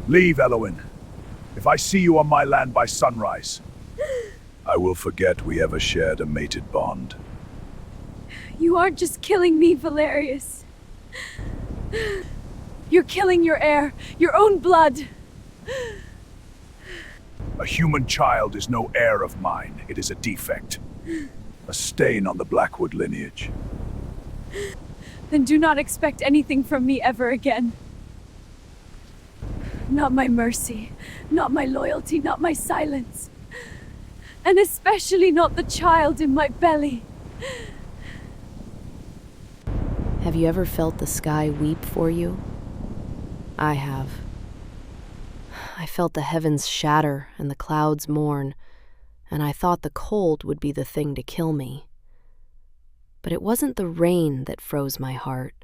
Leave, Elowen. If I see you on my land by sunrise, I will forget we ever shared a mated bond. You aren't just killing me, Valerius. You're killing your heir, your own blood. A human child is no heir of mine. It is a defect. A stain on the Blackwood lineage. Then do not expect anything from me ever again. Not my mercy, not my loyalty, not my silence. And especially not the child in my belly. Have you ever felt the sky weep for you? I have. I felt the heavens shatter and the clouds mourn, and I thought the cold would be the thing to kill me. But it wasn't the rain that froze my heart.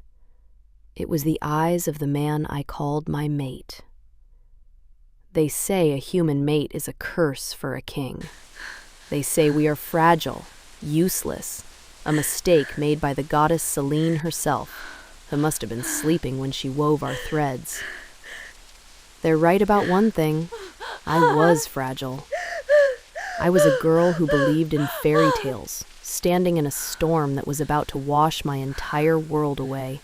It was the eyes of the man I called my mate. They say a human mate is a curse for a king. They say we are fragile, useless, a mistake made by the goddess Selene herself, who must have been sleeping when she wove our threads. They're right about one thing. I was fragile. I was a girl who believed in fairy tales, standing in a storm that was about to wash my entire world away.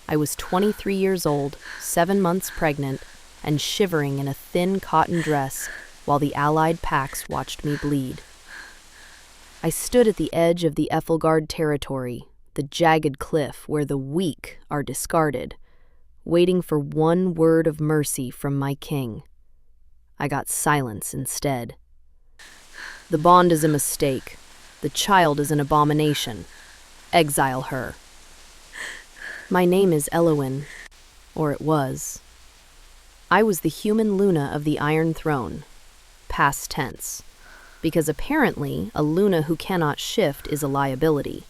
I was 23 years old, 7 months pregnant, and shivering in a thin cotton dress while the allied packs watched me bleed. I stood at the edge of the Ethelgard territory, the jagged cliff where the weak are discarded, waiting for one word of mercy from my king. I got silence instead. The bond is a mistake. The child is an abomination. Exile her. My name is Elowen, or it was. I was the human Luna of the Iron Throne, past tense, because apparently a Luna who cannot shift is a liability.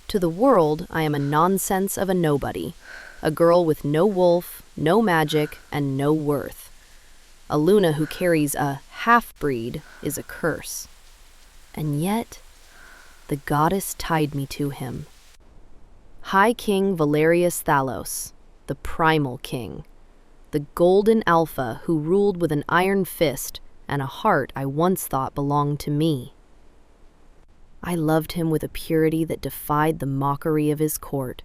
To the world, I am a nonsense of a nobody, a girl with no wolf, no magic, and no worth. A Luna who carries a half-breed is a curse. And yet, the goddess tied me to him. High King Valerius Thalos, the primal king, the golden alpha who ruled with an iron fist and a heart I once thought belonged to me. I loved him with a purity that defied the mockery of his court.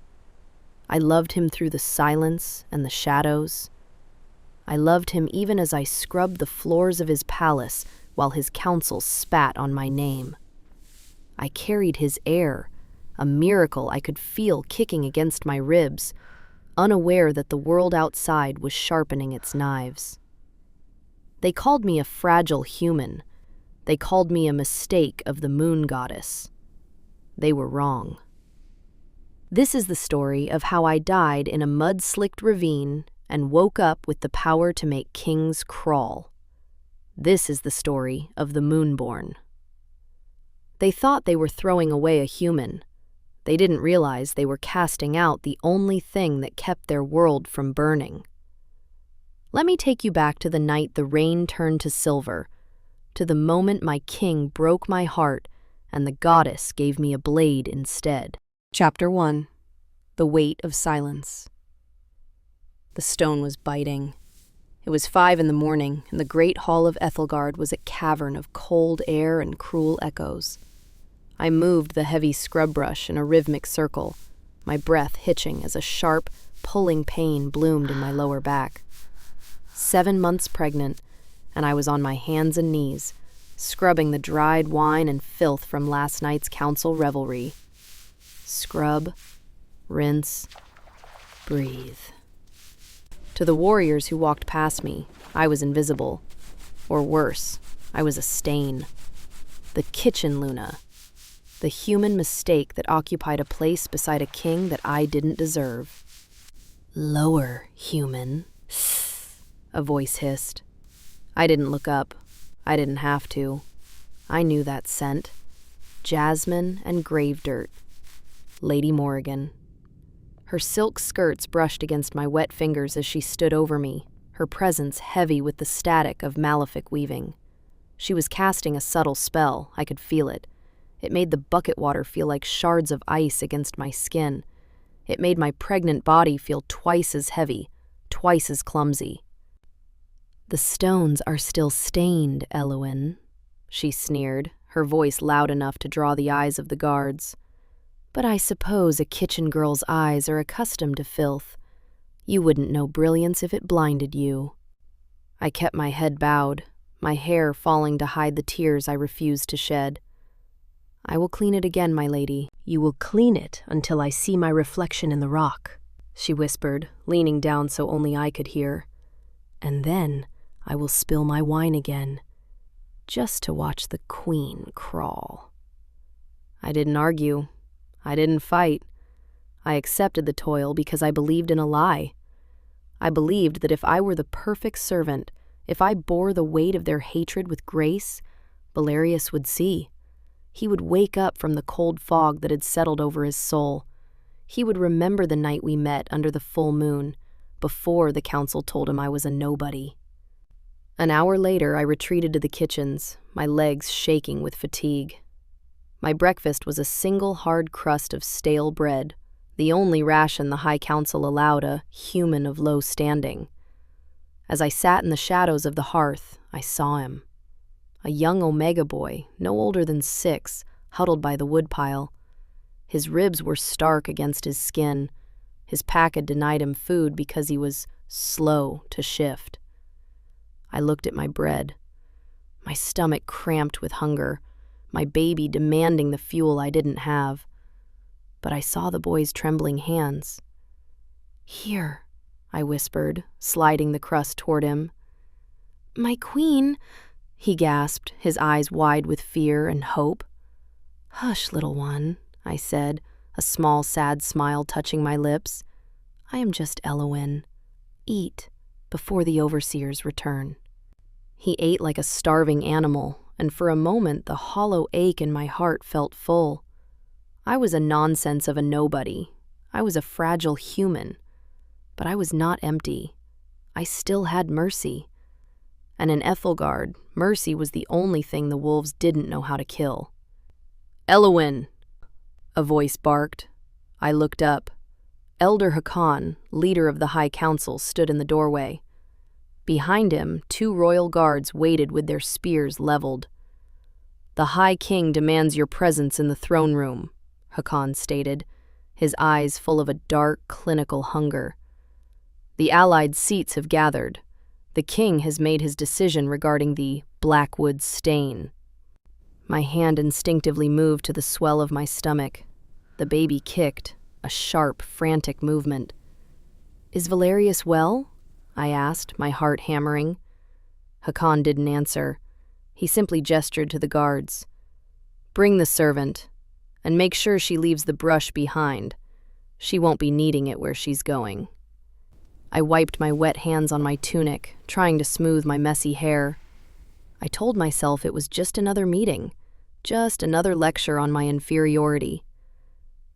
I loved him through the silence and the shadows. I loved him even as I scrubbed the floors of his palace while his council spat on my name. I carried his heir, a miracle I could feel kicking against my ribs, unaware that the world outside was sharpening its knives. They called me a fragile human. They called me a mistake of the moon goddess. They were wrong. This is the story of how I died in a mud-slicked ravine and woke up with the power to make kings crawl. This is the story of the Moonborn. They thought they were throwing away a human. They didn't realize they were casting out the only thing that kept their world from burning. Let me take you back to the night the rain turned to silver, to the moment my king broke my heart and the goddess gave me a blade instead. Chapter 1. The Weight of Silence. The stone was biting. It was 5 a.m, and the great hall of Ethelgard was a cavern of cold air and cruel echoes. I moved the heavy scrub brush in a rhythmic circle, my breath hitching as a sharp, pulling pain bloomed in my lower back. 7 months pregnant, and I was on my hands and knees, scrubbing the dried wine and filth from last night's council revelry. Scrub, rinse, breathe. To the warriors who walked past me, I was invisible. Or worse, I was a stain. The Kitchen Luna. The human mistake that occupied a place beside a king that I didn't deserve. Lower, human, a voice hissed. I didn't look up. I didn't have to. I knew that scent. Jasmine and grave dirt. Lady Morrigan. Her silk skirts brushed against my wet fingers as she stood over me, her presence heavy with the static of malefic weaving. She was casting a subtle spell. I could feel it. It made the bucket water feel like shards of ice against my skin. It made my pregnant body feel twice as heavy, twice as clumsy. "The stones are still stained, Elowen," she sneered, her voice loud enough to draw the eyes of the guards. "But I suppose a kitchen girl's eyes are accustomed to filth. You wouldn't know brilliance if it blinded you." I kept my head bowed, my hair falling to hide the tears I refused to shed. "I will clean it again, my lady." "You will clean it until I see my reflection in the rock," she whispered, leaning down so only I could hear. "And then I will spill my wine again, just to watch the queen crawl." I didn't argue. I didn't fight. I accepted the toil because I believed in a lie. I believed that if I were the perfect servant, if I bore the weight of their hatred with grace, Valerius would see. He would wake up from the cold fog that had settled over his soul. He would remember the night we met under the full moon, before the council told him I was a nobody. An hour later, I retreated to the kitchens, my legs shaking with fatigue. My breakfast was a single hard crust of stale bread, the only ration the High Council allowed a human of low standing. As I sat in the shadows of the hearth, I saw him. A young Omega boy, no older than 6, huddled by the woodpile. His ribs were stark against his skin. His pack had denied him food because he was slow to shift. I looked at my bread. My stomach cramped with hunger, my baby demanding the fuel I didn't have. But I saw the boy's trembling hands. "Here," I whispered, sliding the crust toward him. "My queen," he gasped, his eyes wide with fear and hope. "Hush, little one," I said, a small sad smile touching my lips. "I am just Elowen. Eat before the overseers return." He ate like a starving animal, and for a moment the hollow ache in my heart felt full. I was a nonsense of a nobody. I was a fragile human. But I was not empty. I still had mercy. And in Ethelgard, mercy was the only thing the wolves didn't know how to kill. "Elowen!" a voice barked. I looked up. Elder Hakan, leader of the High Council, stood in the doorway. Behind him, 2 royal guards waited with their spears leveled. "The High King demands your presence in the throne room," Hakan stated, his eyes full of a dark, clinical hunger. "The allied seats have gathered. The king has made his decision regarding the Blackwood stain." My hand instinctively moved to the swell of my stomach. The baby kicked, a sharp, frantic movement. "Is Valerius well?" I asked, my heart hammering. Hakan didn't answer. He simply gestured to the guards. "Bring the servant, and make sure she leaves the brush behind. She won't be needing it where she's going." I wiped my wet hands on my tunic, trying to smooth my messy hair. I told myself it was just another meeting, just another lecture on my inferiority.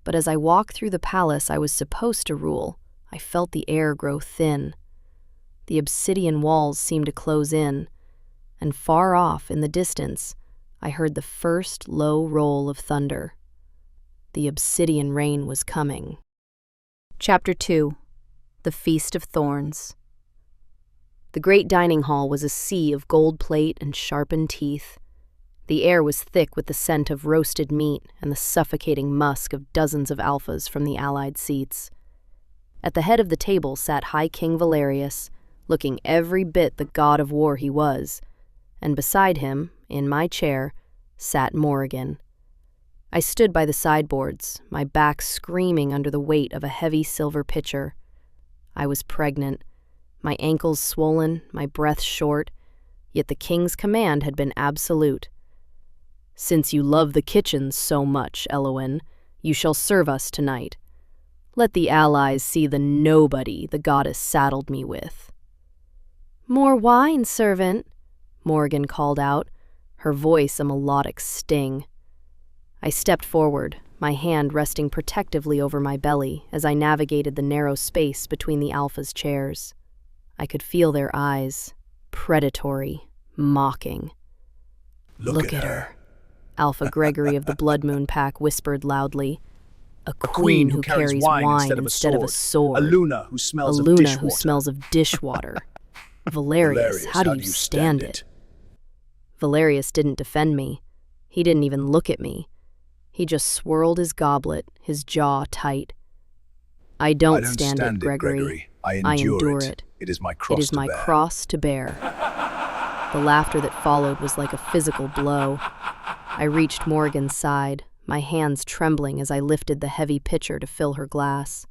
But as I walked through the palace I was supposed to rule, I felt the air grow thin. The obsidian walls seemed to close in, and far off in the distance, I heard the first low roll of thunder. The Obsidian Rain was coming. Chapter 2. The Feast of Thorns. The great dining hall was a sea of gold plate and sharpened teeth. The air was thick with the scent of roasted meat and the suffocating musk of dozens of alphas from the allied seats. At the head of the table sat High King Valerius, looking every bit the god of war he was, and beside him, in my chair, sat Morrigan. I stood by the sideboards, my back screaming under the weight of a heavy silver pitcher. I was pregnant, my ankles swollen, my breath short, yet the king's command had been absolute. "Since you love the kitchen so much, Elowen, you shall serve us tonight. Let the allies see the nobody the goddess saddled me with." "More wine, servant," Morrigan called out, her voice a melodic sting. I stepped forward, my hand resting protectively over my belly as I navigated the narrow space between the alpha's chairs. I could feel their eyes, predatory, mocking. Look at her. Alpha Gregory of the Blood Moon Pack whispered loudly. A queen who carries wine instead of a sword. A Luna who smells of dishwater. Valerius, how do you stand it? Valerius didn't defend me. He didn't even look at me. He just swirled his goblet, his jaw tight. I don't stand it, Gregory. I endure it. It is my cross It is to my bear. cross to bear. The laughter that followed was like a physical blow. I reached Morrigan's side, my hands trembling as I lifted the heavy pitcher to fill her glass.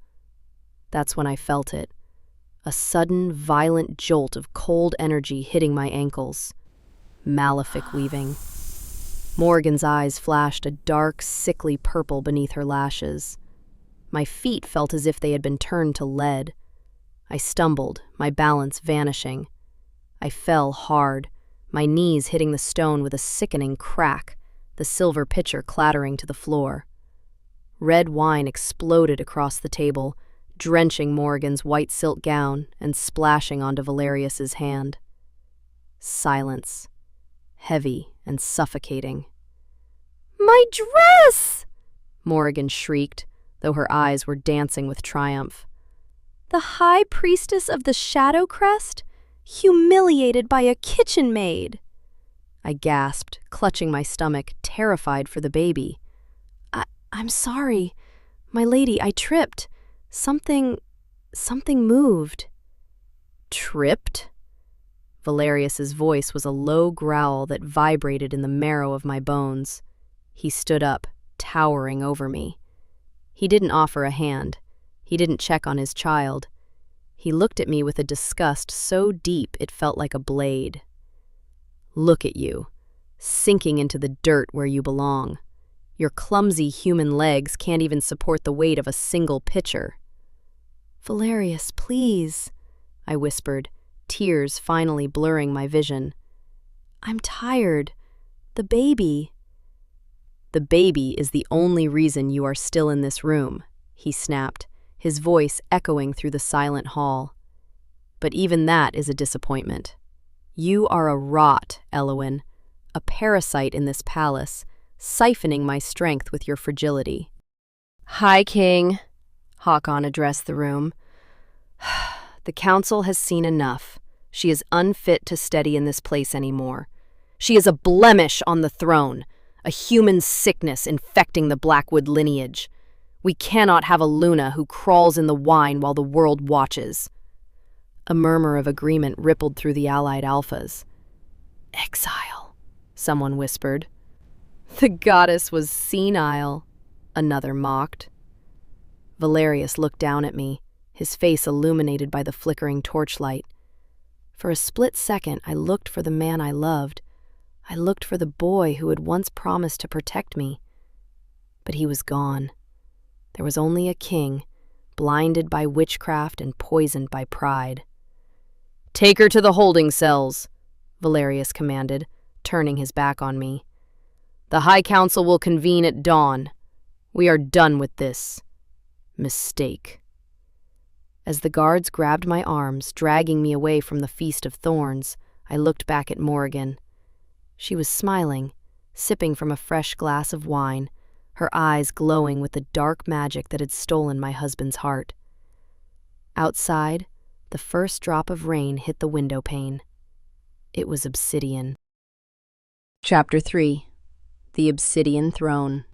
That's when I felt it. A sudden, violent jolt of cold energy hitting my ankles. Malefic weaving. Morrigan's eyes flashed a dark, sickly purple beneath her lashes. My feet felt as if they had been turned to lead. I stumbled, my balance vanishing. I fell hard, my knees hitting the stone with a sickening crack, the silver pitcher clattering to the floor. Red wine exploded across the table, drenching Morrigan's white silk gown and splashing onto Valerius's hand. Silence, heavy and suffocating. "My dress!" Morrigan shrieked, though her eyes were dancing with triumph. "The high priestess of the Shadow Crest? Humiliated by a kitchen maid!" I gasped, clutching my stomach, terrified for the baby. I'm sorry. My lady, I tripped. Something moved." "Tripped?" Valerius's voice was a low growl that vibrated in the marrow of my bones. He stood up, towering over me. He didn't offer a hand. He didn't check on his child. He looked at me with a disgust so deep it felt like a blade. "Look at you, sinking into the dirt where you belong. Your clumsy human legs can't even support the weight of a single pitcher." "Valerius, please," I whispered, tears finally blurring my vision. "I'm tired. The baby." "The baby is the only reason you are still in this room," he snapped, his voice echoing through the silent hall. "But even that is a disappointment. You are a rot, Elowen, a parasite in this palace, siphoning my strength with your fragility." "High King," Hakon addressed the room. "The council has seen enough. She is unfit to steady in this place anymore. She is a blemish on the throne, a human sickness infecting the Blackwood lineage. We cannot have a Luna who crawls in the wine while the world watches." A murmur of agreement rippled through the allied alphas. "Exile," someone whispered. "The goddess was senile," another mocked. Valerius looked down at me, his face illuminated by the flickering torchlight. For a split second, I looked for the man I loved. I looked for the boy who had once promised to protect me. But he was gone. There was only a king, blinded by witchcraft and poisoned by pride. "Take her to the holding cells," Valerius commanded, turning his back on me. "The High Council will convene at dawn. We are done with this mistake." As the guards grabbed my arms, dragging me away from the Feast of Thorns, I looked back at Morrigan. She was smiling, sipping from a fresh glass of wine, her eyes glowing with the dark magic that had stolen my husband's heart. Outside, the first drop of rain hit the window pane. It was obsidian. Chapter 3. The Obsidian Throne.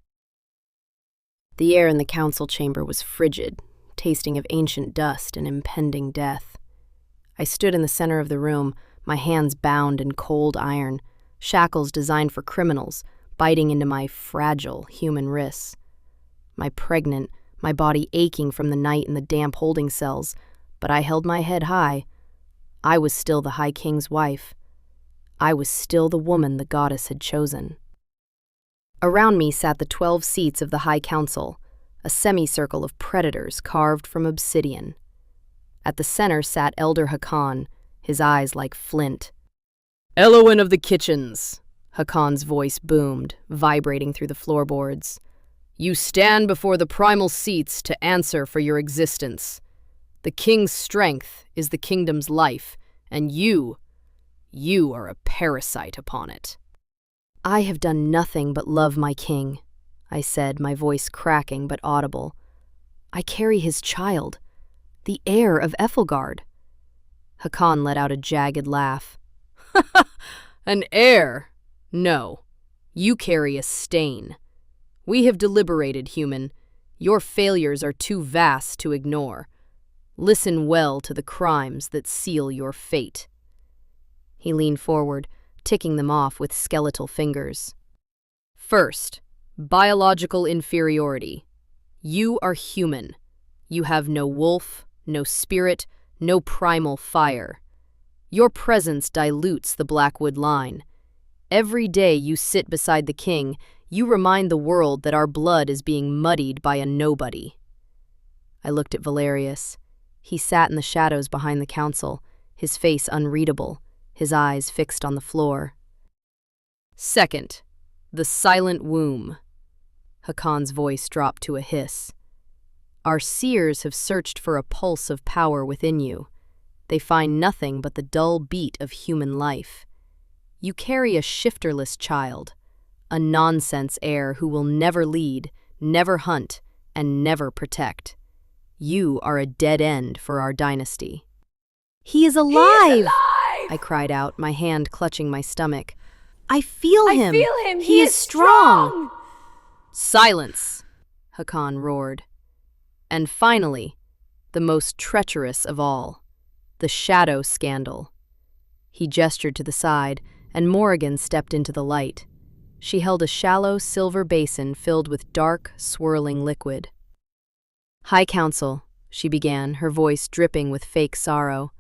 The air in the council chamber was frigid, tasting of ancient dust and impending death. I stood in the center of the room, my hands bound in cold iron, shackles designed for criminals, biting into my fragile human wrists. My body aching from the night in the damp holding cells, but I held my head high. I was still the High King's wife. I was still the woman the goddess had chosen. Around me sat the 12 seats of the High Council, a semicircle of predators carved from obsidian. At the center sat Elder Hakon, his eyes like flint. "Elowen of the Kitchens," Hakon's voice boomed, vibrating through the floorboards. "You stand before the primal seats to answer for your existence. The king's strength is the kingdom's life, and you are a parasite upon it." "I have done nothing but love my king," I said, my voice cracking but audible. "I carry his child, the heir of Ethelgard." Hakan let out a jagged laugh. An heir? No. You carry a stain. We have deliberated, human. Your failures are too vast to ignore. Listen well to the crimes that seal your fate. He leaned forward, ticking them off with skeletal fingers. First, biological inferiority. You are human. You have no wolf, no spirit, no primal fire. Your presence dilutes the Blackwood line. Every day you sit beside the king, you remind the world that our blood is being muddied by a nobody. I looked at Valerius. He sat in the shadows behind the council, his face unreadable, his eyes fixed on the floor. Second, the silent womb. Hakan's voice dropped to a hiss. Our seers have searched for a pulse of power within you. They find nothing but the dull beat of human life. You carry a shifterless child, a nonsense heir who will never lead, never hunt, and never protect. You are a dead end for our dynasty. He is alive! He is alive! I cried out, my hand clutching my stomach. I feel him! He is strong! Silence! Hakan roared. And finally, the most treacherous of all, the shadow scandal. He gestured to the side, and Morrigan stepped into the light. She held a shallow silver basin filled with dark, swirling liquid. High Council, she began, her voice dripping with fake sorrow.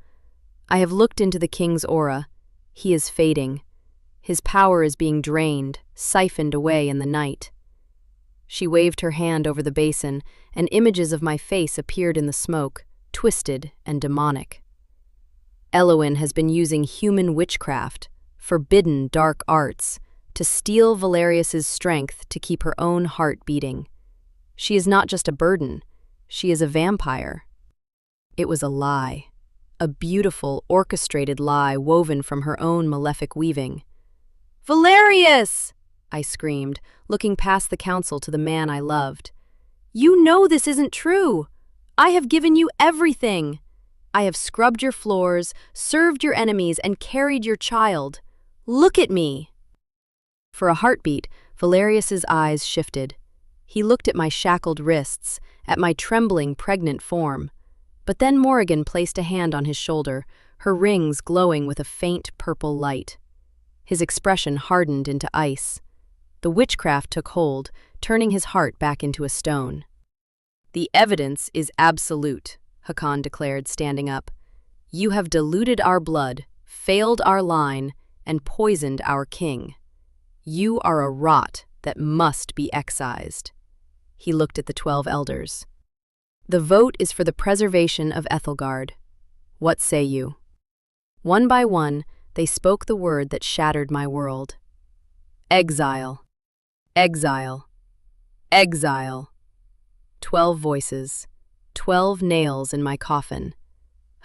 I have looked into the king's aura. He is fading. His power is being drained, siphoned away in the night. She waved her hand over the basin, and images of my face appeared in the smoke, twisted and demonic. Elowen has been using human witchcraft, forbidden dark arts, to steal Valerius's strength to keep her own heart beating. She is not just a burden, she is a vampire. It was a lie, a beautiful, orchestrated lie woven from her own malefic weaving. Valerius! I screamed, looking past the council to the man I loved. You know this isn't true. I have given you everything. I have scrubbed your floors, served your enemies, and carried your child. Look at me. For a heartbeat, Valerius's eyes shifted. He looked at my shackled wrists, at my trembling, pregnant form. But then Morrigan placed a hand on his shoulder, her rings glowing with a faint purple light. His expression hardened into ice. The witchcraft took hold, turning his heart back into a stone. The evidence is absolute, Hakan declared, standing up. You have diluted our blood, failed our line, and poisoned our king. You are a rot that must be excised. He looked at the 12 elders. The vote is for the preservation of Ethelgard. What say you? One by one, they spoke the word that shattered my world. Exile. Exile. Exile. 12 voices. 12 nails in my coffin.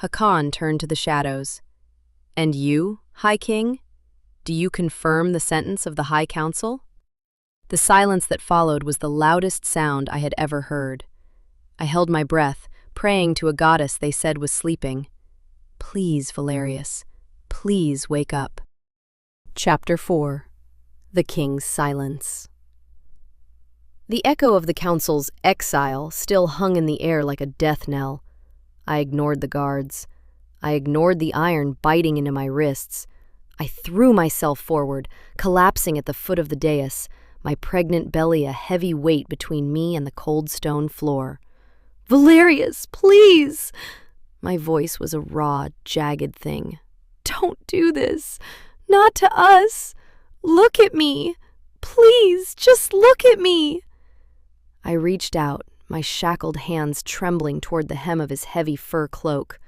Hakan turned to the shadows. And you, High King? Do you confirm the sentence of the High Council? The silence that followed was the loudest sound I had ever heard. I held my breath, praying to a goddess they said was sleeping. Please, Valerius, please wake up. Chapter 4. The King's Silence. The echo of the council's exile still hung in the air like a death knell. I ignored the guards. I ignored the iron biting into my wrists. I threw myself forward, collapsing at the foot of the dais, my pregnant belly a heavy weight between me and the cold stone floor. Valerius, please! My voice was a raw, jagged thing. Don't do this. Not to us. Look at me. Please, just look at me. I reached out, my shackled hands trembling toward the hem of his heavy fur cloak.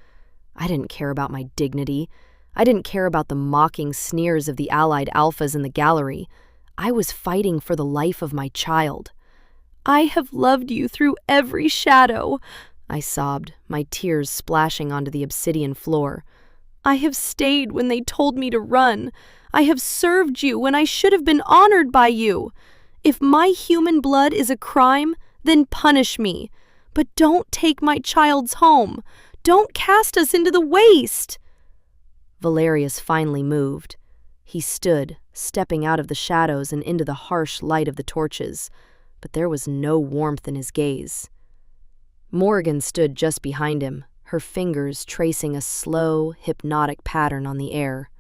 I didn't care about my dignity. I didn't care about the mocking sneers of the allied alphas in the gallery. I was fighting for the life of my child. I have loved you through every shadow, I sobbed, my tears splashing onto the obsidian floor. I have stayed when they told me to run. I have served you when I should have been honored by you. If my human blood is a crime, then punish me. But don't take my child's home. Don't cast us into the waste. Valerius finally moved. He stood, stepping out of the shadows and into the harsh light of the torches, but there was no warmth in his gaze. Morgan stood just behind him, her fingers tracing a slow, hypnotic pattern on the air.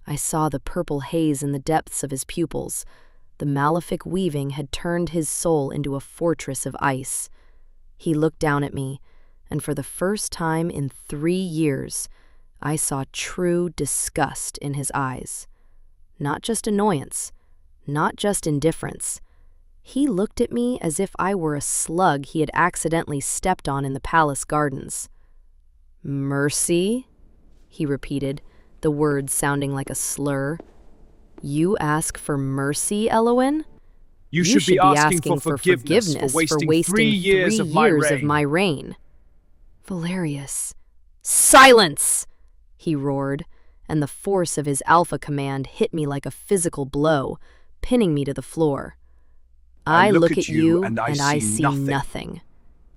I saw the purple haze in the depths of his pupils. The malefic weaving had turned his soul into a fortress of ice. He looked down at me, and for the first time in 3 years, I saw true disgust in his eyes. Not just annoyance, not just indifference. He looked at me as if I were a slug he had accidentally stepped on in the palace gardens. "Mercy?" he repeated, the words sounding like a slur. "You ask for mercy, Elowen? You should be asking for forgiveness for wasting 3 years of my reign. Valerius. Silence! He roared, and the force of his alpha command hit me like a physical blow, pinning me to the floor. I look at you and I see nothing.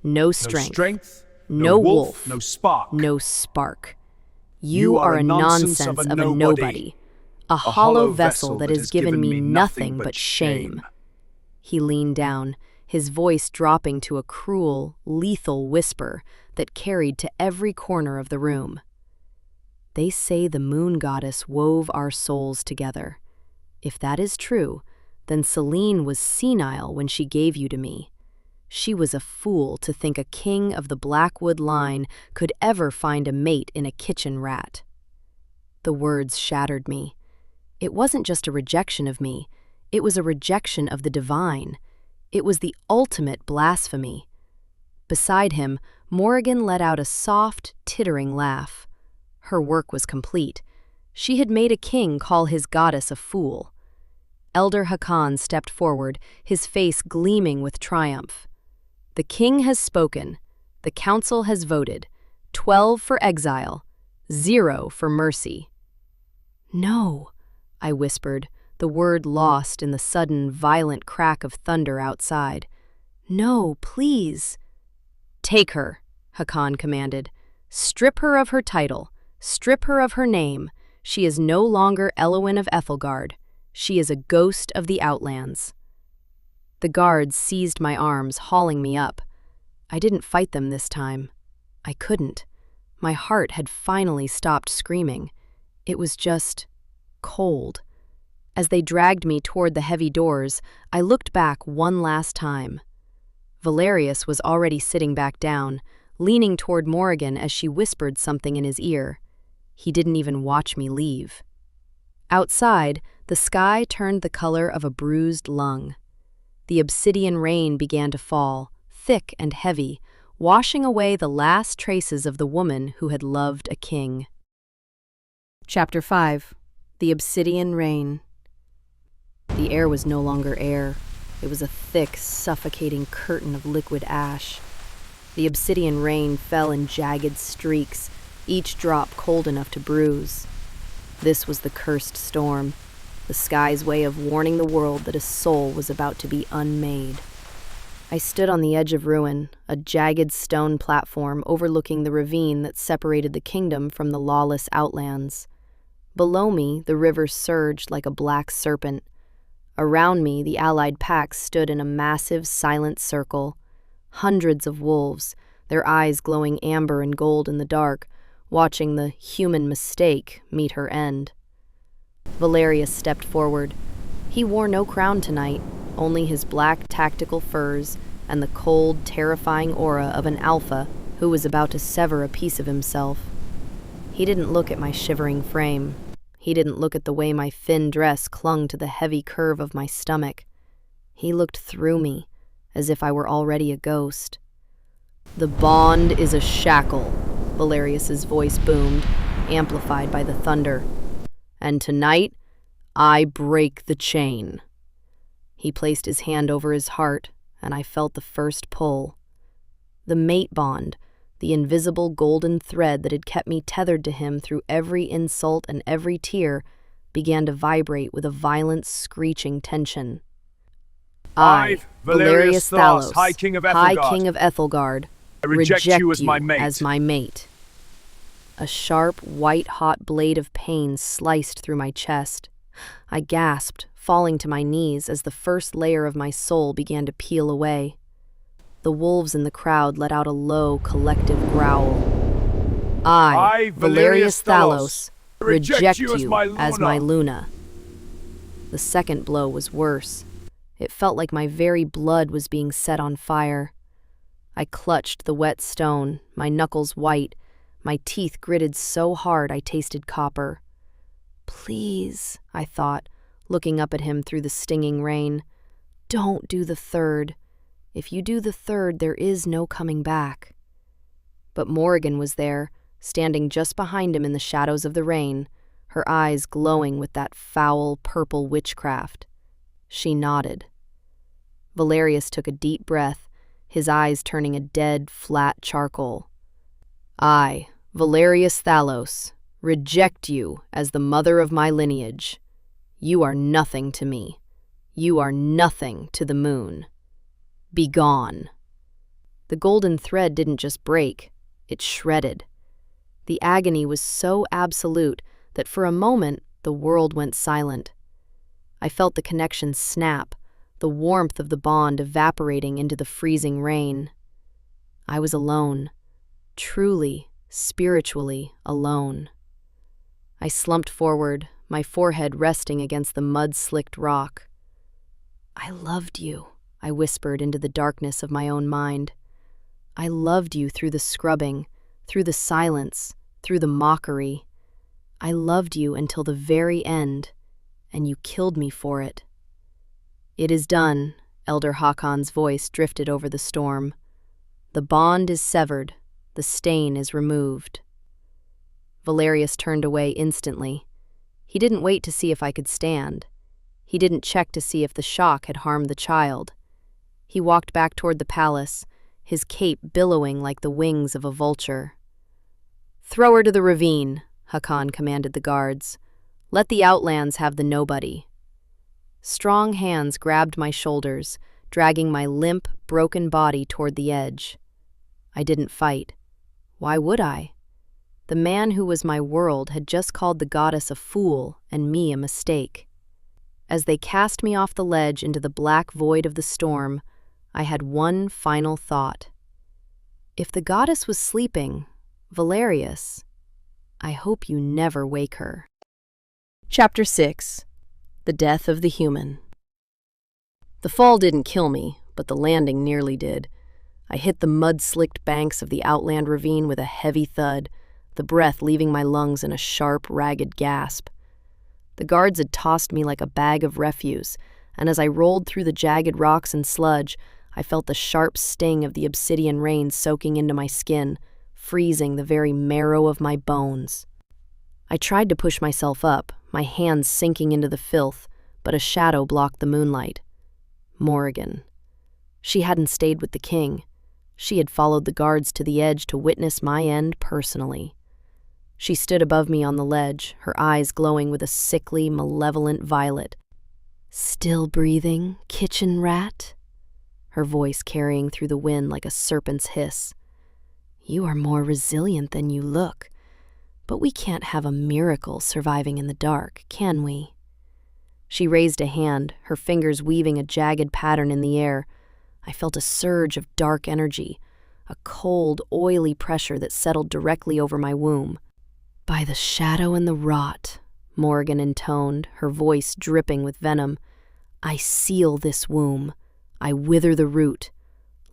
No strength, no wolf, no spark. no spark. You are a nonsense of a nobody, a hollow vessel that has given me nothing but shame. He leaned down, his voice dropping to a cruel, lethal whisper that carried to every corner of the room. They say the moon goddess wove our souls together. If that is true, then Selene was senile when she gave you to me. She was a fool to think a king of the Blackwood line could ever find a mate in a kitchen rat. The words shattered me. It wasn't just a rejection of me. It was a rejection of the divine. It was the ultimate blasphemy. Beside him, Morrigan let out a soft, tittering laugh. Her work was complete. She had made a king call his goddess a fool. Elder Hakan stepped forward, his face gleaming with triumph. The king has spoken. The council has voted. 12 for exile, 0 for mercy. No, I whispered, the word lost in the sudden, violent crack of thunder outside. No, please. Take her, Hakan commanded. Strip her of her title. Strip her of her name. She is no longer Elowen of Ethelgard. She is a ghost of the outlands. The guards seized my arms, hauling me up. I didn't fight them this time. I couldn't. My heart had finally stopped screaming. It was just cold. As they dragged me toward the heavy doors, I looked back one last time. Valerius was already sitting back down, leaning toward Morrigan as she whispered something in his ear. He didn't even watch me leave. Outside, the sky turned the color of a bruised lung. The Obsidian Rain began to fall, thick and heavy, washing away the last traces of the woman who had loved a king. Chapter 5. The Obsidian Rain. The air was no longer air. It was a thick, suffocating curtain of liquid ash. The obsidian rain fell in jagged streaks, each drop cold enough to bruise. This was the cursed storm, the sky's way of warning the world that a soul was about to be unmade. I stood on the edge of ruin, a jagged stone platform overlooking the ravine that separated the kingdom from the lawless outlands. Below me, the river surged like a black serpent. Around me, the allied packs stood in a massive, silent circle. Hundreds of wolves, their eyes glowing amber and gold in the dark, watching the human mistake meet her end. Valerius stepped forward. He wore no crown tonight, only his black tactical furs and the cold, terrifying aura of an alpha who was about to sever a piece of himself. He didn't look at my shivering frame. He didn't look at the way my thin dress clung to the heavy curve of my stomach. He looked through me, as if I were already a ghost. "The bond is a shackle," Valerius's voice boomed, amplified by the thunder. "And tonight, I break the chain." He placed his hand over his heart, and I felt the first pull. The mate bond, the invisible golden thread that had kept me tethered to him through every insult and every tear, began to vibrate with a violent, screeching tension. I, Valerius Thalos, High King of Ethelgard, I reject you as my mate. A sharp, white-hot blade of pain sliced through my chest. I gasped, falling to my knees as the first layer of my soul began to peel away. The wolves in the crowd let out a low, collective growl. I, Valerius Thalos, reject you as my Luna. The second blow was worse. It felt like my very blood was being set on fire. I clutched the wet stone, my knuckles white, my teeth gritted so hard I tasted copper. Please, I thought, looking up at him through the stinging rain, don't do the third. If you do the third, there is no coming back. But Morrigan was there, standing just behind him in the shadows of the rain, her eyes glowing with that foul purple witchcraft. She nodded. Valerius took a deep breath, his eyes turning a dead, flat charcoal. I, Valerius Thalos, reject you as the mother of my lineage. You are nothing to me. You are nothing to the moon. Begone. The golden thread didn't just break, it shredded. The agony was so absolute that for a moment the world went silent. I felt the connection snap, the warmth of the bond evaporating into the freezing rain. I was alone, truly, spiritually alone. I slumped forward, my forehead resting against the mud-slicked rock. I loved you, I whispered into the darkness of my own mind. I loved you through the scrubbing, through the silence, through the mockery. I loved you until the very end, and you killed me for it. It is done, Elder Hakon's voice drifted over the storm. The bond is severed, the stain is removed. Valerius turned away instantly. He didn't wait to see if I could stand. He didn't check to see if the shock had harmed the child. He walked back toward the palace, his cape billowing like the wings of a vulture. "Throw her to the ravine," Hakon commanded the guards. "Let the outlands have the nobody." Strong hands grabbed my shoulders, dragging my limp, broken body toward the edge. I didn't fight. Why would I? The man who was my world had just called the goddess a fool and me a mistake. As they cast me off the ledge into the black void of the storm, I had one final thought. If the goddess was sleeping, Valerius, I hope you never wake her. Chapter 6. The Death of the Human. The fall didn't kill me, but the landing nearly did. I hit the mud-slicked banks of the outland ravine with a heavy thud, the breath leaving my lungs in a sharp, ragged gasp. The guards had tossed me like a bag of refuse, and as I rolled through the jagged rocks and sludge, I felt the sharp sting of the Obsidian Rain soaking into my skin, freezing the very marrow of my bones. I tried to push myself up, my hands sinking into the filth, but a shadow blocked the moonlight. Morrigan. She hadn't stayed with the king. She had followed the guards to the edge to witness my end personally. She stood above me on the ledge, her eyes glowing with a sickly, malevolent violet. "Still breathing, kitchen rat?" Her voice carrying through the wind like a serpent's hiss. "You are more resilient than you look, but we can't have a miracle surviving in the dark, can we?" She raised a hand, her fingers weaving a jagged pattern in the air. I felt a surge of dark energy, a cold, oily pressure that settled directly over my womb. "By the shadow and the rot," Morrigan intoned, her voice dripping with venom, "I seal this womb. I wither the root.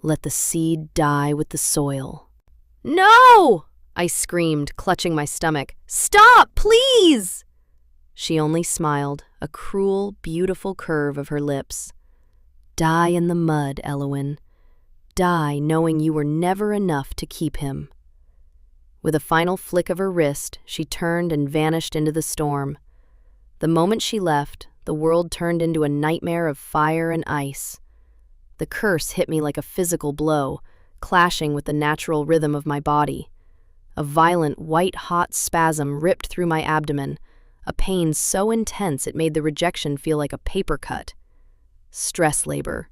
Let the seed die with the soil." "No!" I screamed, clutching my stomach. "Stop, please!" She only smiled, a cruel, beautiful curve of her lips. "Die in the mud, Elowen. Die knowing you were never enough to keep him." With a final flick of her wrist, she turned and vanished into the storm. The moment she left, the world turned into a nightmare of fire and ice. The curse hit me like a physical blow, clashing with the natural rhythm of my body. A violent, white-hot spasm ripped through my abdomen, a pain so intense it made the rejection feel like a paper cut. Stress labor.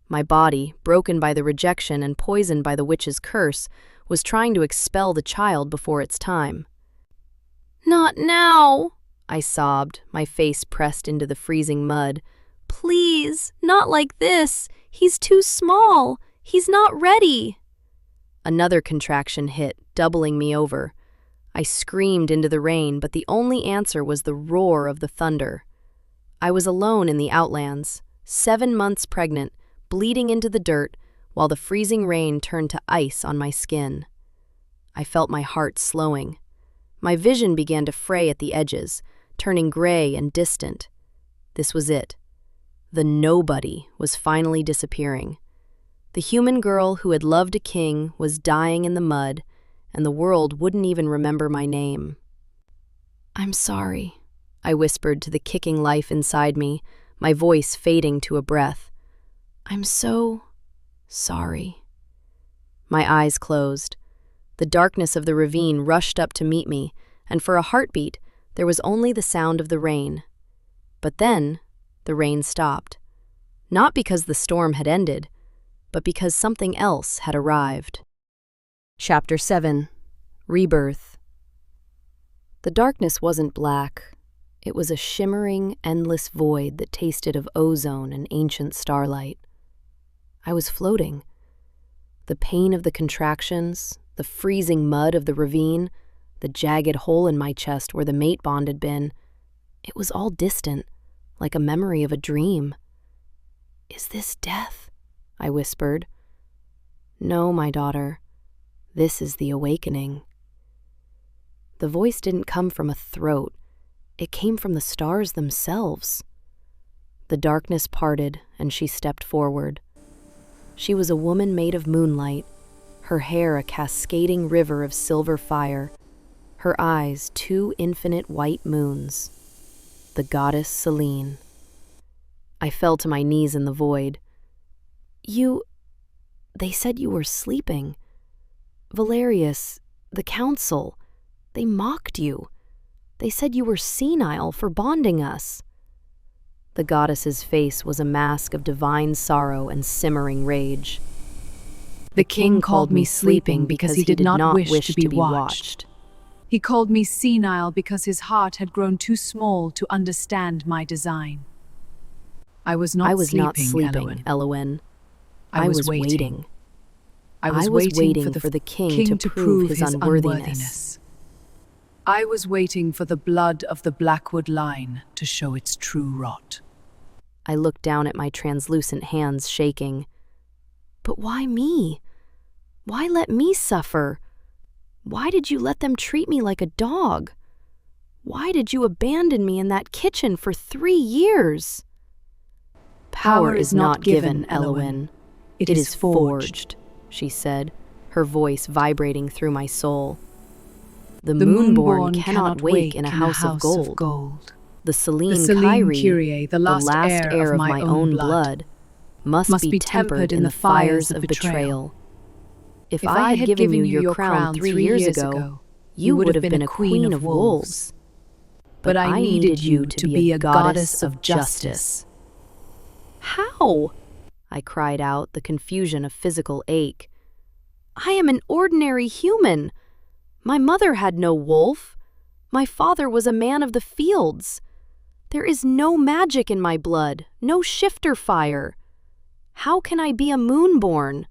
My body, broken by the rejection and poisoned by the witch's curse, was trying to expel the child before its time. "Not now," I sobbed, my face pressed into the freezing mud. "Please, not like this. He's too small. He's not ready." Another contraction hit, doubling me over. I screamed into the rain, but the only answer was the roar of the thunder. I was alone in the outlands, 7 months pregnant, bleeding into the dirt, while the freezing rain turned to ice on my skin. I felt my heart slowing. My vision began to fray at the edges, turning gray and distant. This was it. The nobody was finally disappearing. The human girl who had loved a king was dying in the mud, and the world wouldn't even remember my name. "I'm sorry," I whispered to the kicking life inside me, my voice fading to a breath. "I'm so sorry." My eyes closed. The darkness of the ravine rushed up to meet me, and for a heartbeat, there was only the sound of the rain. But then, the rain stopped. Not because the storm had ended, but because something else had arrived. Chapter 7. Rebirth. The darkness wasn't black. It was a shimmering, endless void that tasted of ozone and ancient starlight. I was floating. The pain of the contractions, the freezing mud of the ravine, the jagged hole in my chest where the mate bond had been, it was all distant, like a memory of a dream. "Is this death?" I whispered. "No, my daughter. This is the awakening." The voice didn't come from a throat. It came from the stars themselves. The darkness parted, and she stepped forward. She was a woman made of moonlight, her hair a cascading river of silver fire, her eyes 2 infinite white moons. The goddess Selene. I fell to my knees in the void. They said you were sleeping. Valerius, the council, they mocked you. They said you were senile for bonding us." The goddess's face was a mask of divine sorrow and simmering rage. The king called me sleeping because he did not wish to be watched. He called me senile because his heart had grown too small to understand my design. I was not sleeping, Elowen. I was waiting. I was waiting for the king to prove his unworthiness. I was waiting for the blood of the Blackwood line to show its true rot. I looked down at my translucent hands shaking. But why me? Why let me suffer? Why did you let them treat me like a dog? Why did you abandon me in that kitchen for 3 years? "Power is not given, Elowen. It is forged," she said, her voice vibrating through my soul. The moonborn cannot wake in a house of gold. The Selene-Kyrie, the last heir of my own blood, must be tempered in the fires of betrayal. If I had given you your crown 3 years ago, you would have been a queen of wolves. But I needed you to be a goddess of justice. "How?" I cried out, the confusion of physical ache. "I am an ordinary human. My mother had no wolf. My father was a man of the fields. There is no magic in my blood, no shifter fire. How can I be a moonborn?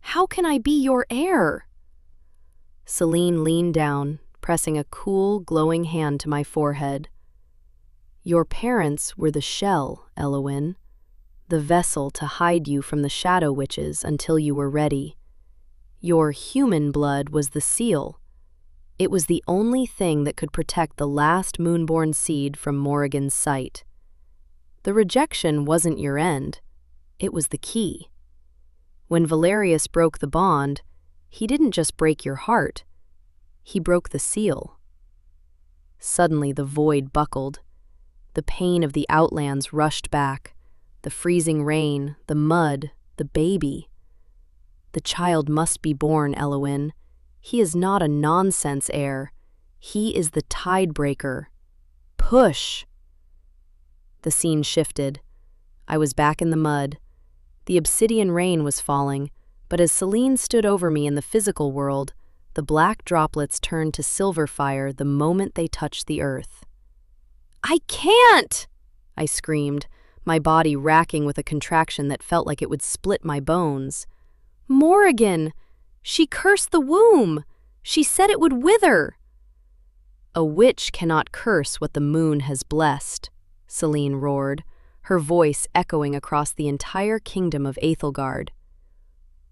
How can I be your heir?" Selene leaned down, pressing a cool, glowing hand to my forehead. "Your parents were the shell, Elowen, the vessel to hide you from the shadow witches until you were ready. Your human blood was the seal. It was the only thing that could protect the last moonborn seed from Morrigan's sight. The rejection wasn't your end. It was the key. When Valerius broke the bond, he didn't just break your heart. He broke the seal." Suddenly the void buckled. The pain of the outlands rushed back. The freezing rain, the mud, the baby. "The child must be born, Elowen. He is not a nonsense heir. He is the tide breaker. Push!" The scene shifted. I was back in the mud. The Obsidian Rain was falling, But as Selene stood over me in the physical world, the black droplets turned to silver fire the moment they touched the earth. "I can't!" I screamed, my body racking with a contraction that felt like it would split my bones. "Morrigan! She cursed the womb! She said it would wither!" "A witch cannot curse what the moon has blessed," Selene roared, her voice echoing across the entire kingdom of Aethelgard.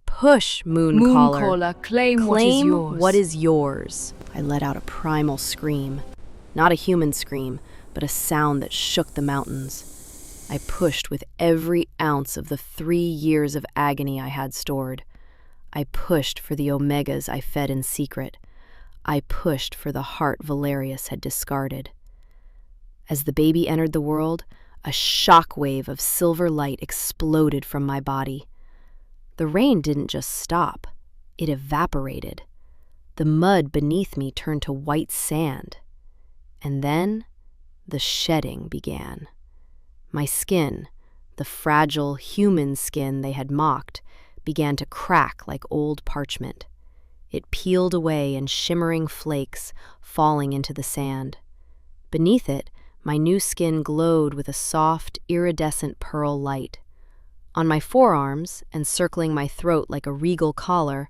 "Push, Mooncaller. Claim what is yours. What is yours." I let out a primal scream. Not a human scream, but a sound that shook the mountains. I pushed with every ounce of the 3 years of agony I had stored. I pushed for the omegas I fed in secret. I pushed for the heart Valerius had discarded. As the baby entered the world, a shockwave of silver light exploded from my body. The rain didn't just stop, it evaporated. The mud beneath me turned to white sand. And then the shedding began. My skin, the fragile human skin they had mocked, began to crack like old parchment. It peeled away in shimmering flakes, falling into the sand. Beneath it, my new skin glowed with a soft, iridescent pearl light. On my forearms, and circling my throat like a regal collar,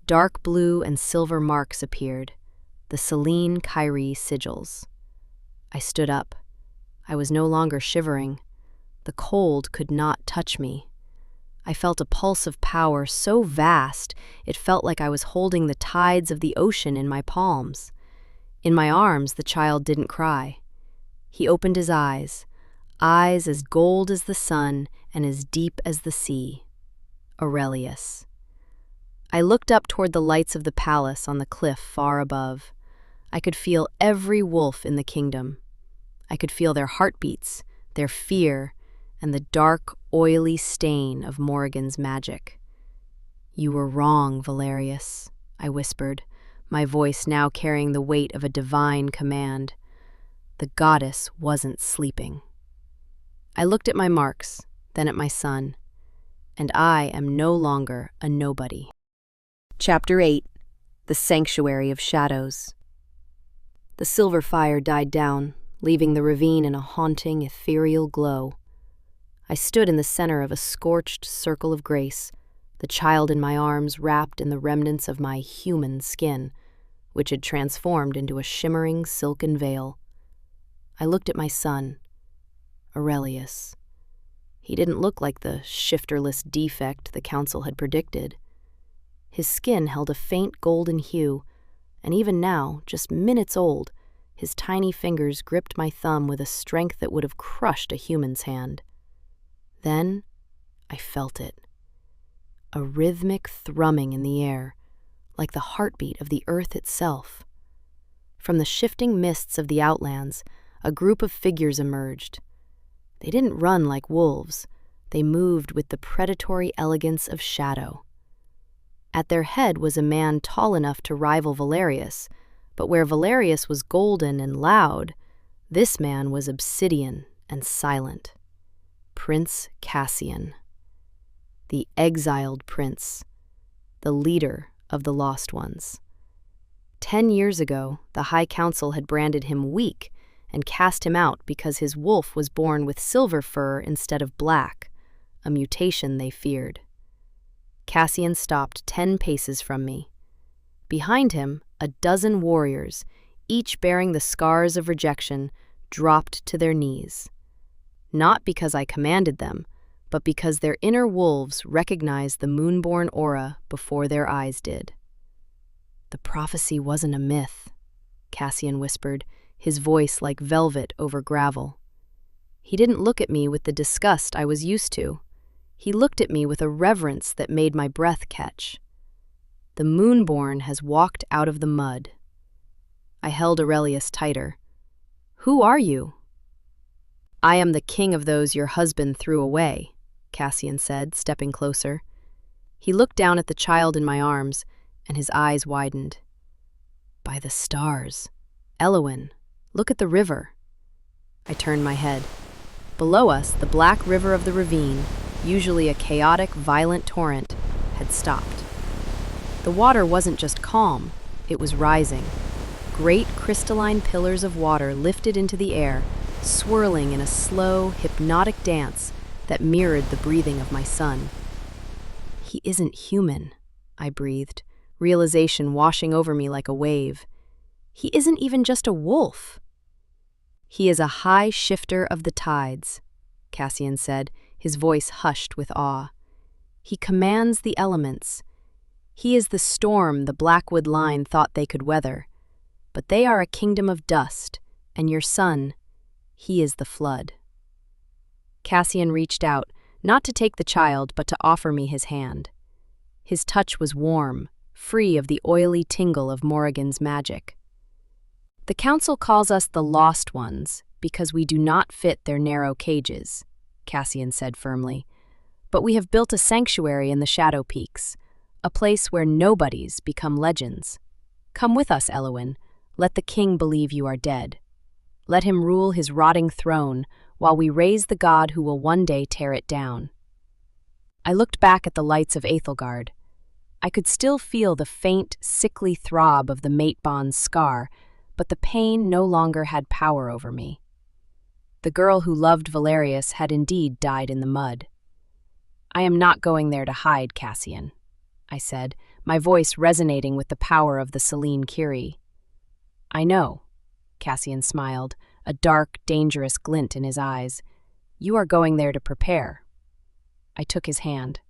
dark blue and silver marks appeared, the Selene-Kyrie sigils. I stood up. I was no longer shivering. The cold could not touch me. I felt a pulse of power so vast it felt like I was holding the tides of the ocean in my palms. In my arms, the child didn't cry. He opened his eyes as gold as the sun and as deep as the sea. Aurelius. I looked up toward the lights of the palace on the cliff far above. I could feel every wolf in the kingdom. I could feel their heartbeats, their fear, and the dark, oily stain of Morrigan's magic. "You were wrong, Valerius," I whispered, my voice now carrying the weight of a divine command. The goddess wasn't sleeping. I looked at my marks, then at my son, and I am no longer a nobody. Chapter 8. The Sanctuary of Shadows. The silver fire died down, leaving the ravine in a haunting, ethereal glow. I stood in the center of a scorched circle of grace, the child in my arms wrapped in the remnants of my human skin, which had transformed into a shimmering silken veil. I looked at my son, Aurelius. He didn't look like the shifterless defect the council had predicted. His skin held a faint golden hue, and even now, just minutes old, his tiny fingers gripped my thumb with a strength that would have crushed a human's hand. Then I felt it. A rhythmic thrumming in the air, like the heartbeat of the earth itself. From the shifting mists of the outlands, a group of figures emerged. They didn't run like wolves. They moved with the predatory elegance of shadow. At their head was a man tall enough to rival Valerius, but where Valerius was golden and loud, this man was obsidian and silent. Prince Cassian. The exiled prince. The leader of the lost ones. 10 years ago, the High Council had branded him weak and cast him out because his wolf was born with silver fur instead of black, a mutation they feared. Cassian stopped 10 paces from me. Behind him, a dozen warriors, each bearing the scars of rejection, dropped to their knees. Not because I commanded them, but because their inner wolves recognized the moonborn aura before their eyes did. "The prophecy wasn't a myth," Cassian whispered, his voice like velvet over gravel. He didn't look at me with the disgust I was used to. He looked at me with a reverence that made my breath catch. "The moonborn has walked out of the mud." I held Aurelius tighter. "Who are you?" "I am the king of those your husband threw away," Cassian said, stepping closer. He looked down at the child in my arms, and his eyes widened. "By the stars. Elowen, look at the river." I turned my head. Below us, the black river of the ravine, usually a chaotic, violent torrent, had stopped. The water wasn't just calm, it was rising. Great crystalline pillars of water lifted into the air, swirling in a slow, hypnotic dance that mirrored the breathing of my son. He isn't human, I breathed, realization washing over me like a wave. He isn't even just a wolf. He is a high shifter of the tides, Cassian said, his voice hushed with awe. He commands the elements. He is the storm the Blackwood line thought they could weather. But they are a kingdom of dust, and your son, he is the flood. Cassian reached out, not to take the child, but to offer me his hand. His touch was warm, free of the oily tingle of Morrigan's magic. The council calls us the Lost Ones because we do not fit their narrow cages, Cassian said firmly. But we have built a sanctuary in the Shadow Peaks, a place where nobodies become legends. Come with us, Elowen. Let the king believe you are dead. Let him rule his rotting throne while we raise the god who will one day tear it down. I looked back at the lights of Aethelgard. I could still feel the faint, sickly throb of the mate bond's scar, but the pain no longer had power over me. The girl who loved Valerius had indeed died in the mud. I am not going there to hide, Cassian, I said, my voice resonating with the power of the Selene-Kyrie. I know, Cassian smiled, a dark, dangerous glint in his eyes. You are going there to prepare. I took his hand.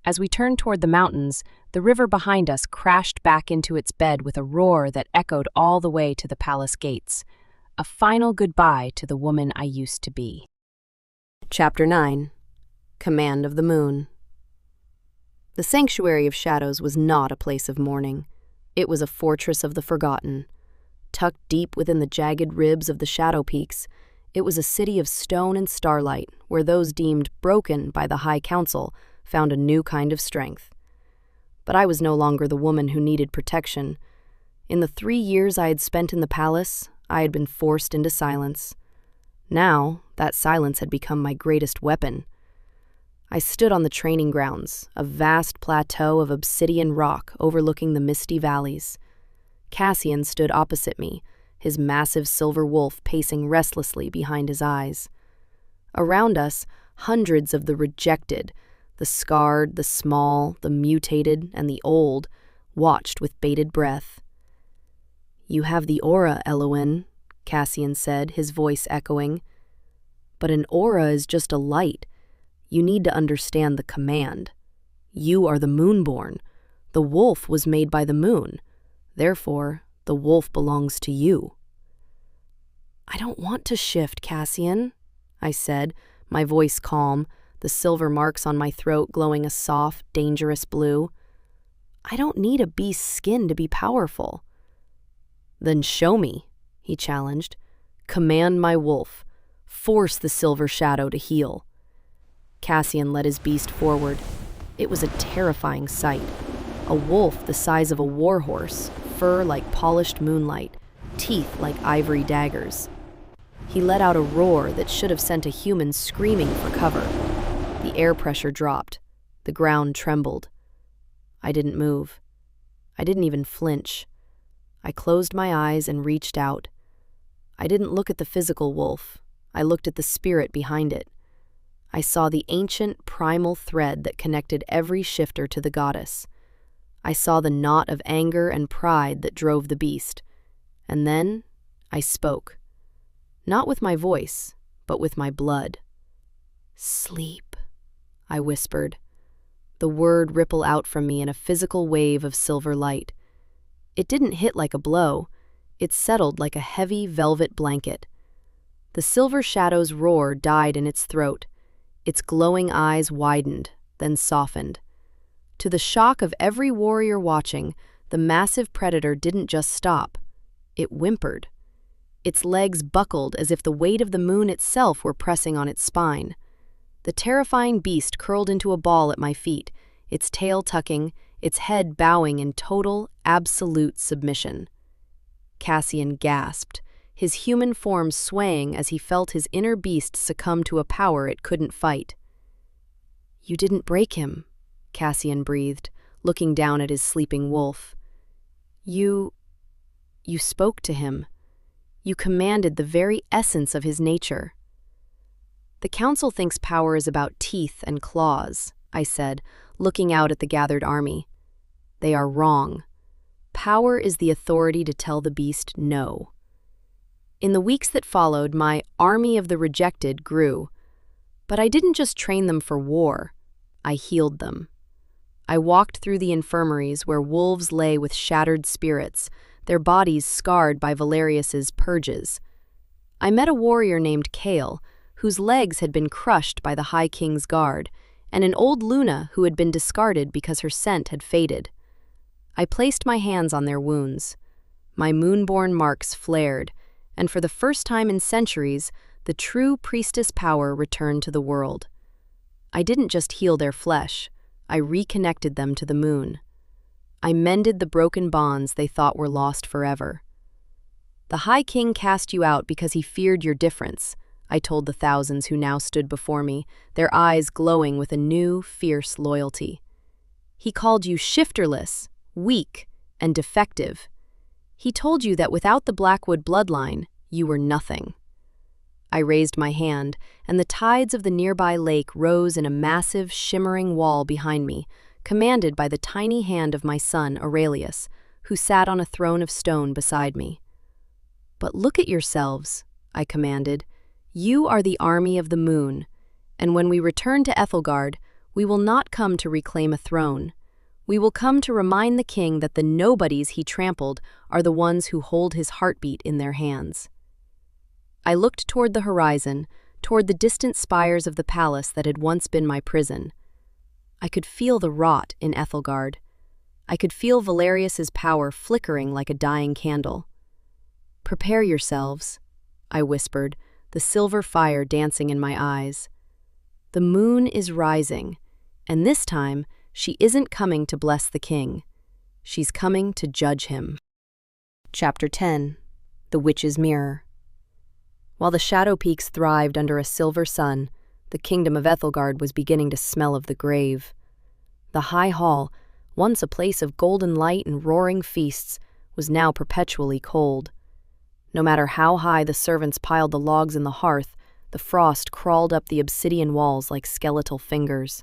As we turned toward the mountains, the river behind us crashed back into its bed with a roar that echoed all the way to the palace gates. A final goodbye to the woman I used to be. Chapter 9. Command of the Moon. The Sanctuary of Shadows was not a place of mourning. It was a fortress of the forgotten. Tucked deep within the jagged ribs of the Shadow Peaks, it was a city of stone and starlight, where those deemed broken by the High Council found a new kind of strength. But I was no longer the woman who needed protection. In the 3 years I had spent in the palace, I had been forced into silence. Now, that silence had become my greatest weapon. I stood on the training grounds, a vast plateau of obsidian rock overlooking the misty valleys. Cassian stood opposite me, his massive silver wolf pacing restlessly behind his eyes. Around us, hundreds of the rejected, the scarred, the small, the mutated, and the old, watched with bated breath. "You have the aura, Elowen," Cassian said, his voice echoing. "But an aura is just a light. You need to understand the command. You are the Moonborn. The wolf was made by the moon. Therefore, the wolf belongs to you." "I don't want to shift, Cassian," I said, my voice calm, the silver marks on my throat glowing a soft, dangerous blue. "I don't need a beast's skin to be powerful." "Then show me," he challenged. "Command my wolf. Force the silver shadow to heal." Cassian led his beast forward. It was a terrifying sight. A wolf the size of a warhorse, fur like polished moonlight, teeth like ivory daggers. He let out a roar that should have sent a human screaming for cover. The air pressure dropped. The ground trembled. I didn't move. I didn't even flinch. I closed my eyes and reached out. I didn't look at the physical wolf. I looked at the spirit behind it. I saw the ancient, primal thread that connected every shifter to the goddess. I saw the knot of anger and pride that drove the beast. And then I spoke. Not with my voice, but with my blood. "Sleep," I whispered. The word rippled out from me in a physical wave of silver light. It didn't hit like a blow. It settled like a heavy velvet blanket. The silver shadow's roar died in its throat. Its glowing eyes widened, then softened. To the shock of every warrior watching, the massive predator didn't just stop. It whimpered. Its legs buckled as if the weight of the moon itself were pressing on its spine. The terrifying beast curled into a ball at my feet, its tail tucking, its head bowing in total, absolute submission. Cassian gasped, his human form swaying as he felt his inner beast succumb to a power it couldn't fight. "You didn't break him," Cassian breathed, looking down at his sleeping wolf. You spoke to him. You commanded the very essence of his nature. The council thinks power is about teeth and claws, I said, looking out at the gathered army. They are wrong. Power is the authority to tell the beast no. In the weeks that followed, my army of the rejected grew. But I didn't just train them for war. I healed them. I walked through the infirmaries where wolves lay with shattered spirits, their bodies scarred by Valerius's purges. I met a warrior named Kale, whose legs had been crushed by the High King's guard, and an old Luna who had been discarded because her scent had faded. I placed my hands on their wounds. My moonborn marks flared, and for the first time in centuries, the true priestess power returned to the world. I didn't just heal their flesh, I reconnected them to the moon. I mended the broken bonds they thought were lost forever. The High King cast you out because he feared your difference, I told the thousands who now stood before me, their eyes glowing with a new, fierce loyalty. He called you shifterless, weak, and defective. He told you that without the Blackwood bloodline, you were nothing. I raised my hand, and the tides of the nearby lake rose in a massive, shimmering wall behind me, commanded by the tiny hand of my son, Aurelius, who sat on a throne of stone beside me. But look at yourselves, I commanded. You are the army of the moon, and when we return to Ethelgard, we will not come to reclaim a throne. We will come to remind the king that the nobodies he trampled are the ones who hold his heartbeat in their hands. I looked toward the horizon, toward the distant spires of the palace that had once been my prison. I could feel the rot in Ethelgard. I could feel Valerius's power flickering like a dying candle. Prepare yourselves, I whispered, the silver fire dancing in my eyes. The moon is rising, and this time she isn't coming to bless the king. She's coming to judge him. Chapter 10. The Witch's Mirror. While the shadow peaks thrived under a silver sun, the kingdom of Ethelgard was beginning to smell of the grave. The high hall, once a place of golden light and roaring feasts, was now perpetually cold. No matter how high the servants piled the logs in the hearth, the frost crawled up the obsidian walls like skeletal fingers.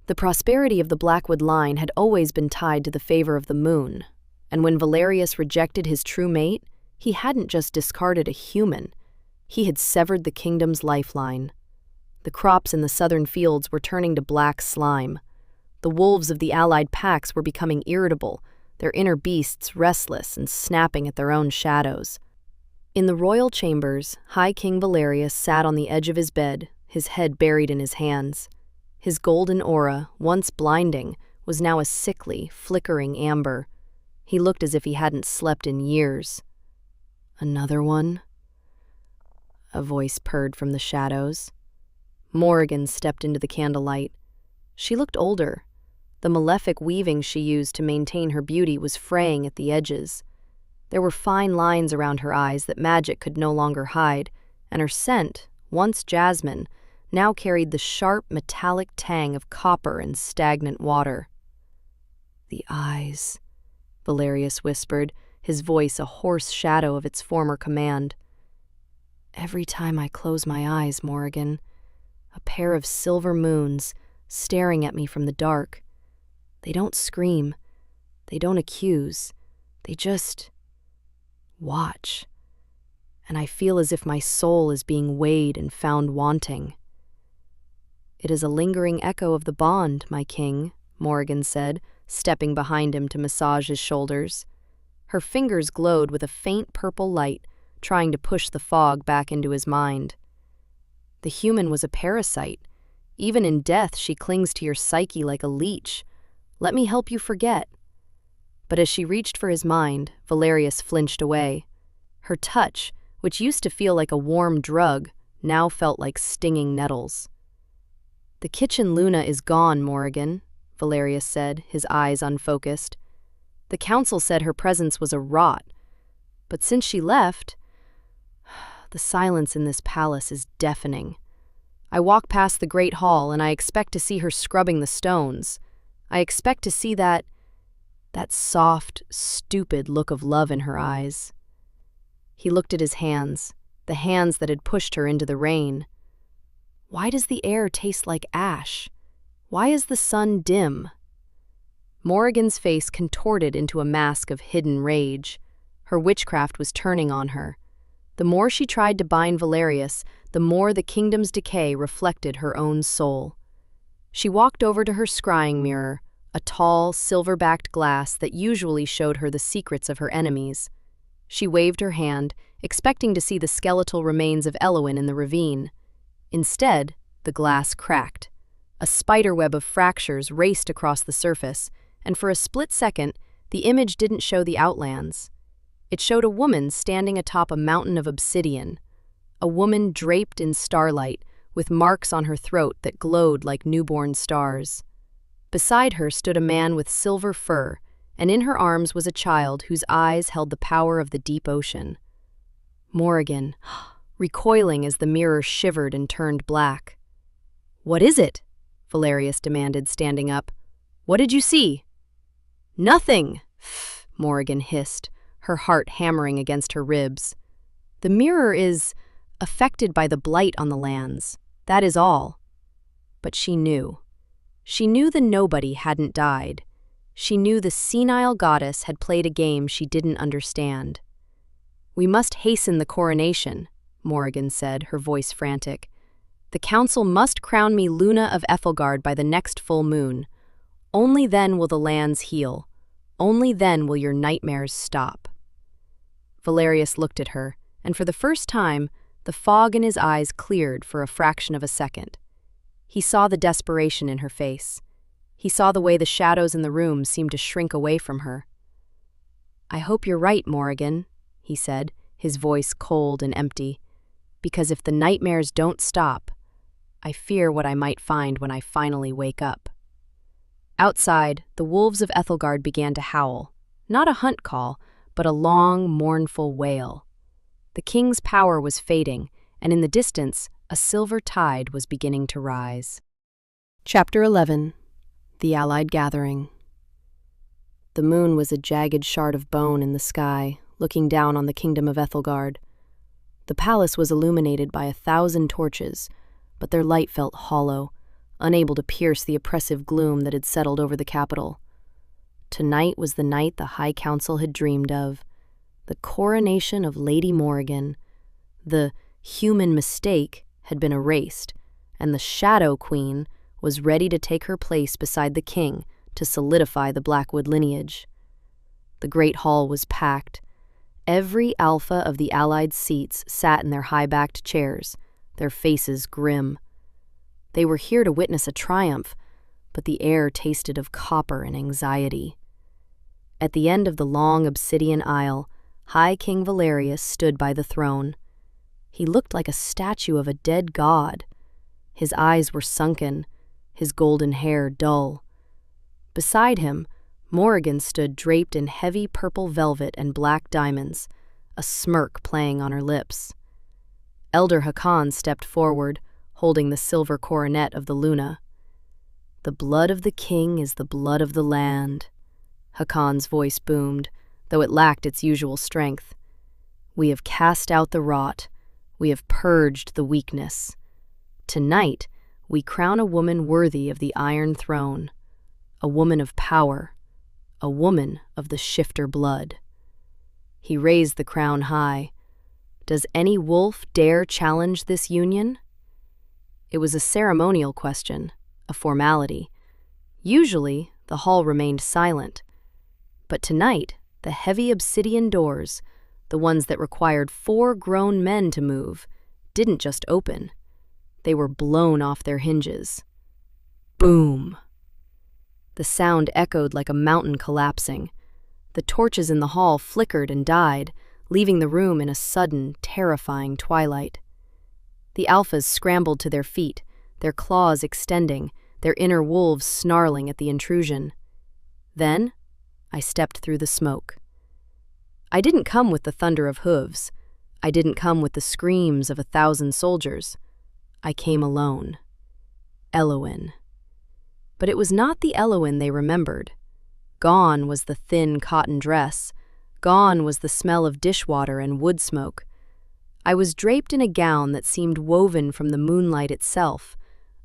The prosperity of the Blackwood line had always been tied to the favor of the moon, and when Valerius rejected his true mate, he hadn't just discarded a human, he had severed the kingdom's lifeline. The crops in the southern fields were turning to black slime. The wolves of the allied packs were becoming irritable, their inner beasts restless and snapping at their own shadows. In the royal chambers, High King Valerius sat on the edge of his bed, his head buried in his hands. His golden aura, once blinding, was now a sickly, flickering amber. He looked as if he hadn't slept in years. Another one? A voice purred from the shadows. Morrigan stepped into the candlelight. She looked older. The malefic weaving she used to maintain her beauty was fraying at the edges. There were fine lines around her eyes that magic could no longer hide, and her scent, once jasmine, now carried the sharp, metallic tang of copper and stagnant water. "The eyes," Valerius whispered, his voice a hoarse shadow of its former command. "Every time I close my eyes, Morrigan, a pair of silver moons staring at me from the dark. They don't scream, they don't accuse, they just watch. And I feel as if my soul is being weighed and found wanting." "It is a lingering echo of the bond, my king," Morrigan said, stepping behind him to massage his shoulders. Her fingers glowed with a faint purple light, trying to push the fog back into his mind. "The human was a parasite. Even in death, she clings to your psyche like a leech. Let me help you forget." But as she reached for his mind, Valerius flinched away. Her touch, which used to feel like a warm drug, now felt like stinging nettles. "The Kitchen Luna is gone, Morrigan," Valerius said, his eyes unfocused. "The council said her presence was a rot. But since she left, the silence in this palace is deafening. I walk past the great hall and I expect to see her scrubbing the stones. I expect to see that soft, stupid look of love in her eyes. He looked at his hands, the hands that had pushed her into the rain. Why does the air taste like ash? Why is the sun dim? Morrigan's face contorted into a mask of hidden rage. Her witchcraft was turning on her. The more she tried to bind Valerius, the more the kingdom's decay reflected her own soul. She walked over to her scrying mirror, a tall, silver-backed glass that usually showed her the secrets of her enemies. She waved her hand, expecting to see the skeletal remains of Elowen in the ravine. Instead, the glass cracked. A spiderweb of fractures raced across the surface, and for a split second, the image didn't show the outlands. It showed a woman standing atop a mountain of obsidian, a woman draped in starlight, with marks on her throat that glowed like newborn stars. Beside her stood a man with silver fur, and in her arms was a child whose eyes held the power of the deep ocean. Morrigan, recoiling as the mirror shivered and turned black. "What is it?" Valerius demanded, standing up. "What did you see?" "Nothing," Morrigan hissed, her heart hammering against her ribs. "The mirror is affected by the blight on the lands. That is all." But she knew. She knew the nobody hadn't died. She knew the senile goddess had played a game she didn't understand. "We must hasten the coronation," Morrigan said, her voice frantic. "The council must crown me Luna of Ethelgard by the next full moon. Only then will the lands heal. Only then will your nightmares stop." Valerius looked at her, and for the first time, the fog in his eyes cleared for a fraction of a second. He saw the desperation in her face. He saw the way the shadows in the room seemed to shrink away from her. "I hope you're right, Morrigan," he said, his voice cold and empty. "Because if the nightmares don't stop, I fear what I might find when I finally wake up." Outside, the wolves of Ethelgard began to howl. Not a hunt call, but a long, mournful wail. The king's power was fading, and in the distance, a silver tide was beginning to rise. Chapter 11. The Allied Gathering. The moon was a jagged shard of bone in the sky, looking down on the kingdom of Ethelgard. The palace was illuminated by 1,000 torches, but their light felt hollow, unable to pierce the oppressive gloom that had settled over the capital. Tonight was the night the High Council had dreamed of, the coronation of Lady Morrigan. The human mistake had been erased, and the Shadow Queen was ready to take her place beside the king to solidify the Blackwood lineage. The great hall was packed. Every alpha of the Allied seats sat in their high-backed chairs, their faces grim. They were here to witness a triumph, but the air tasted of copper and anxiety. At the end of the long obsidian aisle, High King Valerius stood by the throne. He looked like a statue of a dead god. His eyes were sunken, his golden hair dull. Beside him, Morrigan stood draped in heavy purple velvet and black diamonds, a smirk playing on her lips. Elder Hakan stepped forward, holding the silver coronet of the Luna. "The blood of the king is the blood of the land," Hakan's voice boomed, though it lacked its usual strength. "We have cast out the rot. We have purged the weakness. Tonight, we crown a woman worthy of the Iron Throne, a woman of power, a woman of the shifter blood." He raised the crown high. "Does any wolf dare challenge this union?" It was a ceremonial question, a formality. Usually, the hall remained silent. But tonight, the heavy obsidian doors, the ones that required 4 grown men to move, didn't just open. They were blown off their hinges. Boom! The sound echoed like a mountain collapsing. The torches in the hall flickered and died, leaving the room in a sudden, terrifying twilight. The alphas scrambled to their feet, their claws extending, their inner wolves snarling at the intrusion. Then, I stepped through the smoke. I didn't come with the thunder of hooves. I didn't come with the screams of 1,000 soldiers. I came alone. Elowen. But it was not the Elowen they remembered. Gone was the thin cotton dress. Gone was the smell of dishwater and wood smoke. I was draped in a gown that seemed woven from the moonlight itself,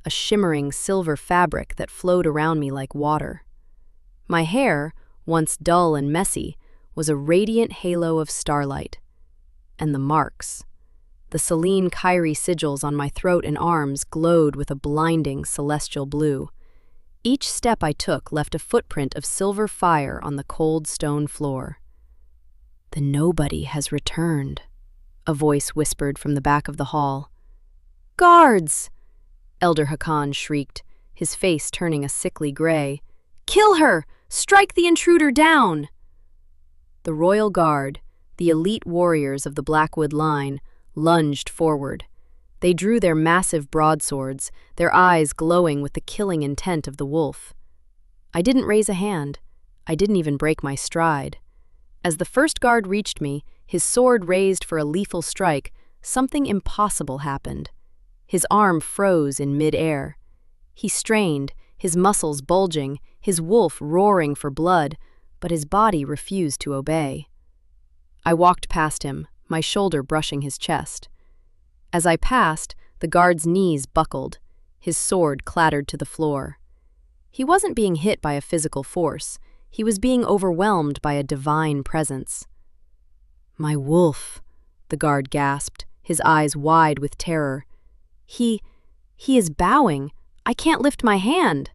a shimmering silver fabric that flowed around me like water. My hair, once dull and messy, was a radiant halo of starlight. And the marks. The Selene-Kyrie sigils on my throat and arms glowed with a blinding celestial blue. Each step I took left a footprint of silver fire on the cold stone floor. "The nobody has returned," a voice whispered from the back of the hall. "Guards!" Elder Hakan shrieked, his face turning a sickly gray. "Kill her! Strike the intruder down!" The royal guard, the elite warriors of the Blackwood line, lunged forward. They drew their massive broadswords, their eyes glowing with the killing intent of the wolf. I didn't raise a hand. I didn't even break my stride. As the first guard reached me, his sword raised for a lethal strike, something impossible happened. His arm froze in mid-air. He strained, his muscles bulging, his wolf roaring for blood, but his body refused to obey. I walked past him, my shoulder brushing his chest. As I passed, the guard's knees buckled. His sword clattered to the floor. He wasn't being hit by a physical force. He was being overwhelmed by a divine presence. "My wolf," the guard gasped, his eyes wide with terror. He is bowing. I can't lift my hand."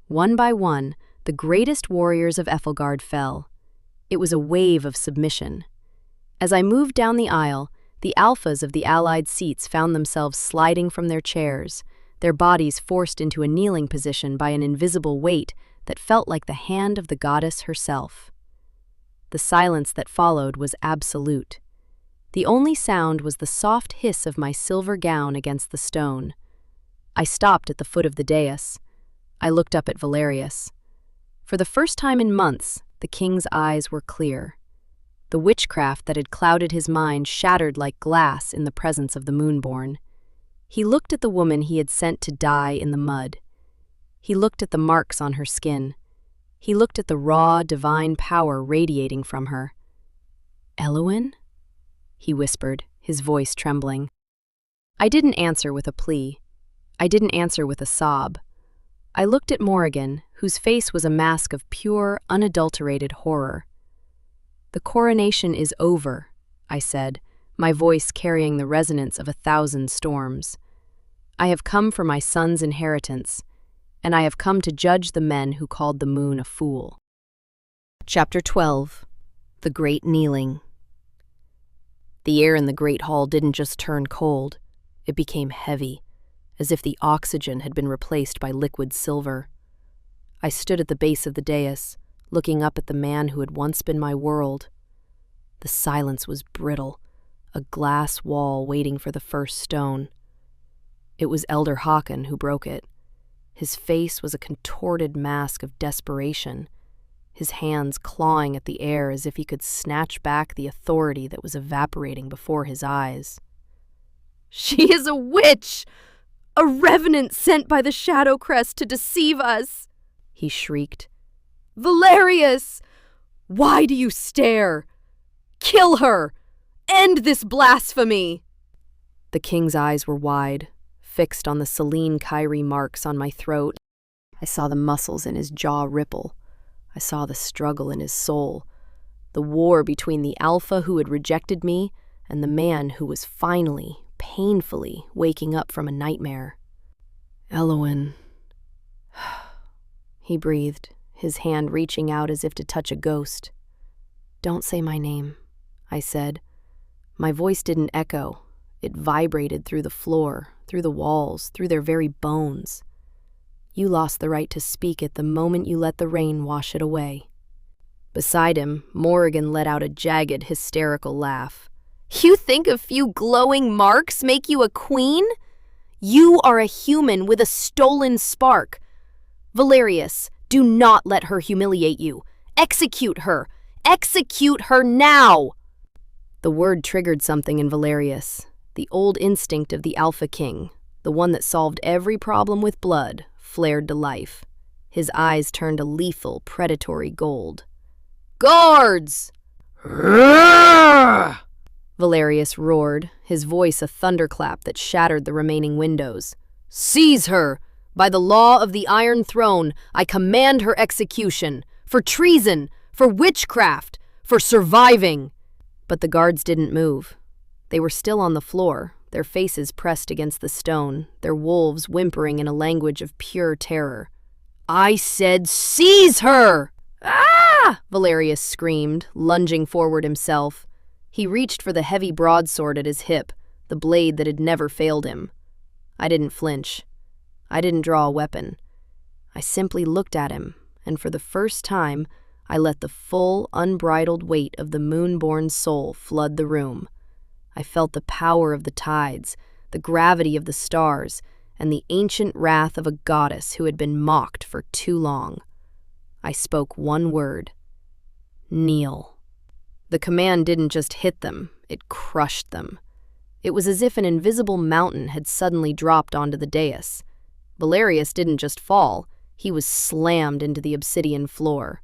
One by one, the greatest warriors of Ethelgard fell. It was a wave of submission. As I moved down the aisle, the alphas of the allied seats found themselves sliding from their chairs, their bodies forced into a kneeling position by an invisible weight that felt like the hand of the goddess herself. The silence that followed was absolute. The only sound was the soft hiss of my silver gown against the stone. I stopped at the foot of the dais. I looked up at Valerius. For the first time in months, the king's eyes were clear. The witchcraft that had clouded his mind shattered like glass in the presence of the Moonborn. He looked at the woman he had sent to die in the mud. He looked at the marks on her skin. He looked at the raw, divine power radiating from her. "Elowen?" he whispered, his voice trembling. I didn't answer with a plea. I didn't answer with a sob. I looked at Morrigan, whose face was a mask of pure, unadulterated horror. "The coronation is over," I said, my voice carrying the resonance of 1,000 storms. "I have come for my son's inheritance, and I have come to judge the men who called the moon a fool." Chapter 12. The Great Kneeling. The air in the great hall didn't just turn cold, it became heavy, as if the oxygen had been replaced by liquid silver. I stood at the base of the dais, looking up at the man who had once been my world. The silence was brittle, a glass wall waiting for the first stone. It was Elder Hakan who broke it. His face was a contorted mask of desperation, his hands clawing at the air as if he could snatch back the authority that was evaporating before his eyes. "She is a witch! A revenant sent by the Shadow Crest to deceive us!" he shrieked. "Valerius! Why do you stare? Kill her! End this blasphemy!" The king's eyes were wide, fixed on the Selene-Kyrie marks on my throat. I saw the muscles in his jaw ripple. I saw the struggle in his soul, the war between the alpha who had rejected me and the man who was finally, painfully waking up from a nightmare. "Elowen," he breathed, his hand reaching out as if to touch a ghost. "Don't say my name," I said. My voice didn't echo. It vibrated through the floor, through the walls, through their very bones. You lost the right to speak it the moment you let the rain wash it away. Beside him, Morrigan let out a jagged, hysterical laugh. "You think a few glowing marks make you a queen? You are a human with a stolen spark. Valerius, do not let her humiliate you. Execute her! Execute her now!" The word triggered something in Valerius, the old instinct of the Alpha King, the one that solved every problem with blood, flared to life. His eyes turned a lethal, predatory gold. "Guards!" Valerius roared, his voice a thunderclap that shattered the remaining windows. "Seize her! By the law of the Iron Throne, I command her execution! For treason! For witchcraft! For surviving!" But the guards didn't move. They were still on the floor, their faces pressed against the stone, their wolves whimpering in a language of pure terror. "I said seize her!" "Ah!" Valerius screamed, lunging forward himself. He reached for the heavy broadsword at his hip, the blade that had never failed him. I didn't flinch. I didn't draw a weapon. I simply looked at him, and for the first time, I let the full, unbridled weight of the moon-born soul flood the room. I felt the power of the tides, the gravity of the stars, and the ancient wrath of a goddess who had been mocked for too long. I spoke one word. Kneel. The command didn't just hit them, it crushed them. It was as if an invisible mountain had suddenly dropped onto the dais. Valerius didn't just fall, he was slammed into the obsidian floor.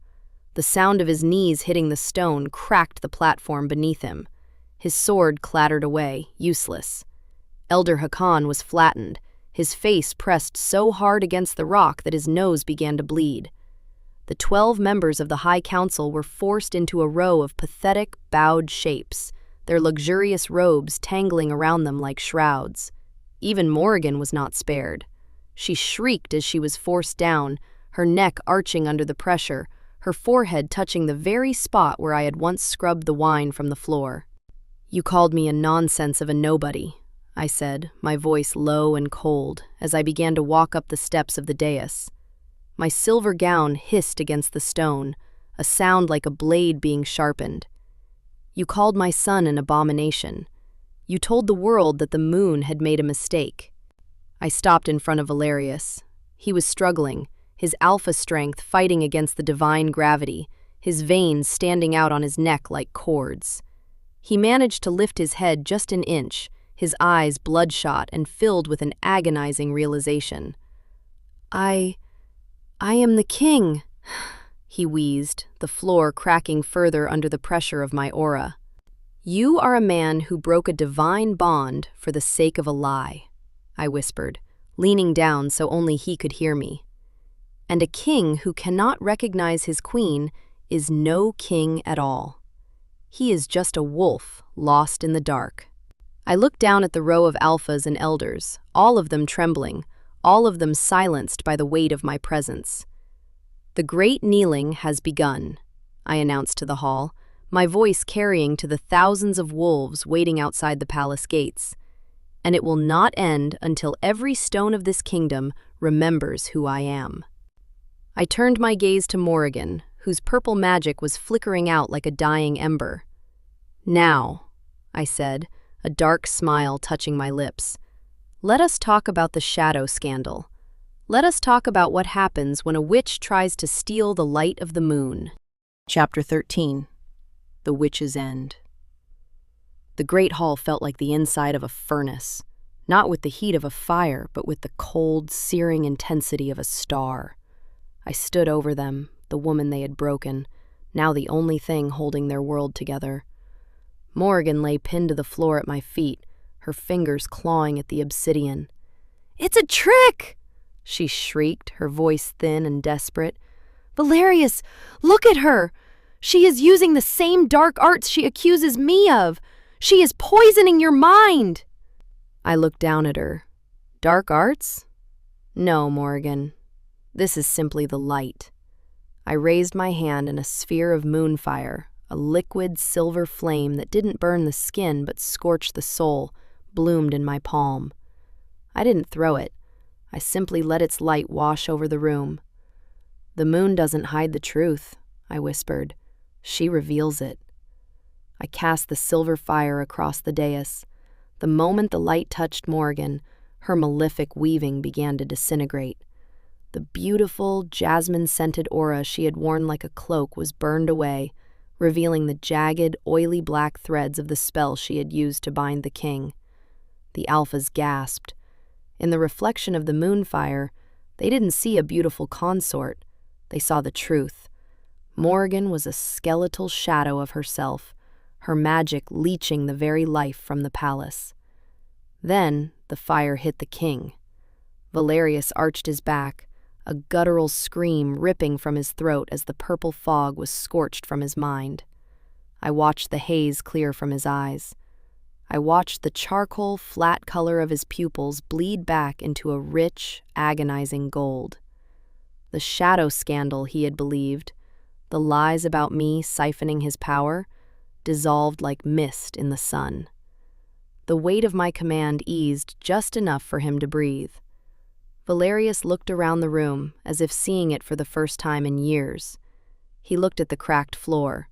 The sound of his knees hitting the stone cracked the platform beneath him. His sword clattered away, useless. Elder Hakan was flattened, his face pressed so hard against the rock that his nose began to bleed. The 12 members of the High Council were forced into a row of pathetic, bowed shapes, their luxurious robes tangling around them like shrouds. Even Morrigan was not spared. She shrieked as she was forced down, her neck arching under the pressure, her forehead touching the very spot where I had once scrubbed the wine from the floor. "You called me a nonsense of a nobody," I said, my voice low and cold, as I began to walk up the steps of the dais. My silver gown hissed against the stone, a sound like a blade being sharpened. "You called my son an abomination. You told the world that the moon had made a mistake." I stopped in front of Valerius. He was struggling, his alpha strength fighting against the divine gravity, his veins standing out on his neck like cords. He managed to lift his head just an inch, his eyes bloodshot and filled with an agonizing realization. I am the king," he wheezed, the floor cracking further under the pressure of my aura. "You are a man who broke a divine bond for the sake of a lie," I whispered, leaning down so only he could hear me. "And a king who cannot recognize his queen is no king at all. He is just a wolf lost in the dark." I looked down at the row of alphas and elders, all of them trembling, all of them silenced by the weight of my presence. "The great kneeling has begun," I announced to the hall, my voice carrying to the thousands of wolves waiting outside the palace gates. "And it will not end until every stone of this kingdom remembers who I am." I turned my gaze to Morrigan, whose purple magic was flickering out like a dying ember. "Now," I said, a dark smile touching my lips, "let us talk about the shadow scandal. Let us talk about what happens when a witch tries to steal the light of the moon." Chapter 13. The Witch's End. The great hall felt like the inside of a furnace, not with the heat of a fire, but with the cold, searing intensity of a star. I stood over them, the woman they had broken, now the only thing holding their world together. Morrigan lay pinned to the floor at my feet, her fingers clawing at the obsidian. "It's a trick!" she shrieked, her voice thin and desperate. "Valerius, look at her! She is using the same dark arts she accuses me of! She is poisoning your mind!" I looked down at her. "Dark arts? No, Morrigan. This is simply the light." I raised my hand in a sphere of moonfire, a liquid silver flame that didn't burn the skin but scorched the soul, bloomed in my palm. I didn't throw it. I simply let its light wash over the room. "The moon doesn't hide the truth," I whispered. "She reveals it." I cast the silver fire across the dais. The moment the light touched Morrigan, her malefic weaving began to disintegrate. The beautiful, jasmine-scented aura she had worn like a cloak was burned away, revealing the jagged, oily black threads of the spell she had used to bind the king. The alphas gasped. In the reflection of the moonfire, They didn't see a beautiful consort. They saw the truth. Morgan was a skeletal shadow of herself, her magic leeching the very life from the palace. Then the fire hit the king. Valerius arched his back, a guttural scream ripping from his throat as the purple fog was scorched from his mind. I watched the haze clear from his eyes. I watched the charcoal flat color of his pupils bleed back into a rich, agonizing gold. The shadow scandal he had believed, the lies about me siphoning his power, dissolved like mist in the sun. The weight of my command eased just enough for him to breathe. Valerius looked around the room as if seeing it for the first time in years. He looked at the cracked floor.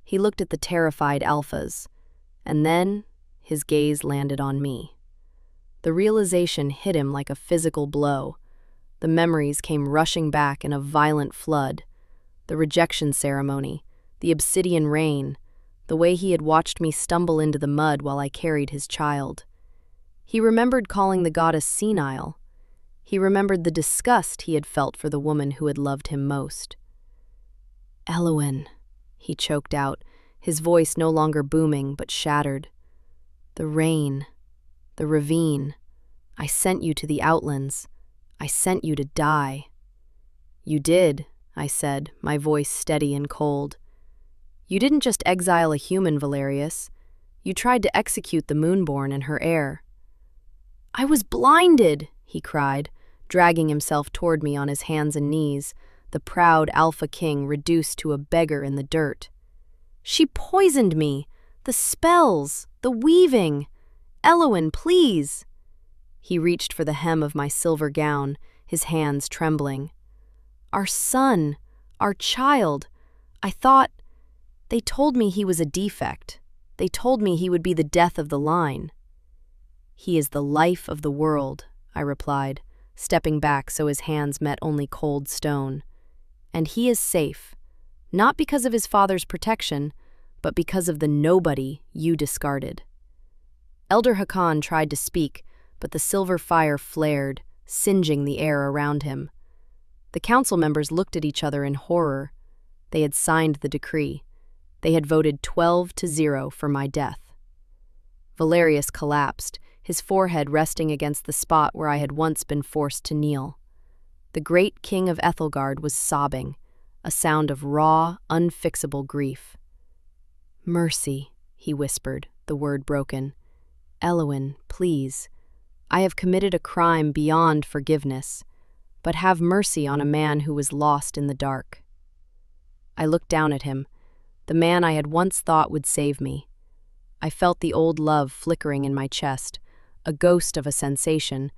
He looked at the terrified alphas. And then his gaze landed on me. The realization hit him like a physical blow. The memories came rushing back in a violent flood. The rejection ceremony, the Obsidian Rain, the way he had watched me stumble into the mud while I carried his child. He remembered calling the goddess senile. He remembered the disgust he had felt for the woman who had loved him most. "Elowen," he choked out, his voice no longer booming but shattered. "The rain, the ravine. I sent you to the outlands. I sent you to die." "You did," I said, my voice steady and cold. "You didn't just exile a human, Valerius. You tried to execute the Moonborn and her heir." "I was blinded," he cried, dragging himself toward me on his hands and knees, the proud Alpha King reduced to a beggar in the dirt. "She poisoned me. The spells, the weaving. Elowen, please." He reached for the hem of my silver gown, his hands trembling. "Our son, our child. I thought... They told me he was a defect. They told me he would be the death of the line." "He is the life of the world," I replied, stepping back so his hands met only cold stone. "And he is safe, not because of his father's protection, but because of the nobody you discarded." Elder Hakan tried to speak, but the silver fire flared, singeing the air around him. The council members looked at each other in horror. They had signed the decree. They had voted 12-0 for my death. Valerius collapsed, his forehead resting against the spot where I had once been forced to kneel. The great king of Ethelgard was sobbing, a sound of raw, unfixable grief. "Mercy," he whispered, the word broken. "Elowen, please. I have committed a crime beyond forgiveness, but have mercy on a man who was lost in the dark." I looked down at him, the man I had once thought would save me. I felt the old love flickering in my chest, a ghost of a sensation,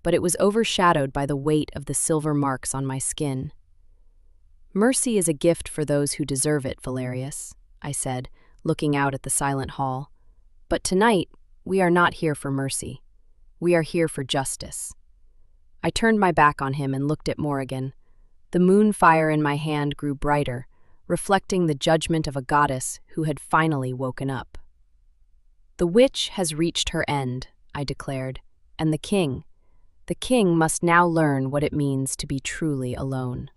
but it was overshadowed by the weight of the silver marks on my skin. "Mercy is a gift for those who deserve it, Valerius," I said, looking out at the silent hall. "But tonight, we are not here for mercy. We are here for justice." I turned my back on him and looked at Morrigan. The moon fire in my hand grew brighter, reflecting the judgment of a goddess who had finally woken up. "The witch has reached her end," I declared, "and the king must now learn what it means to be truly alone."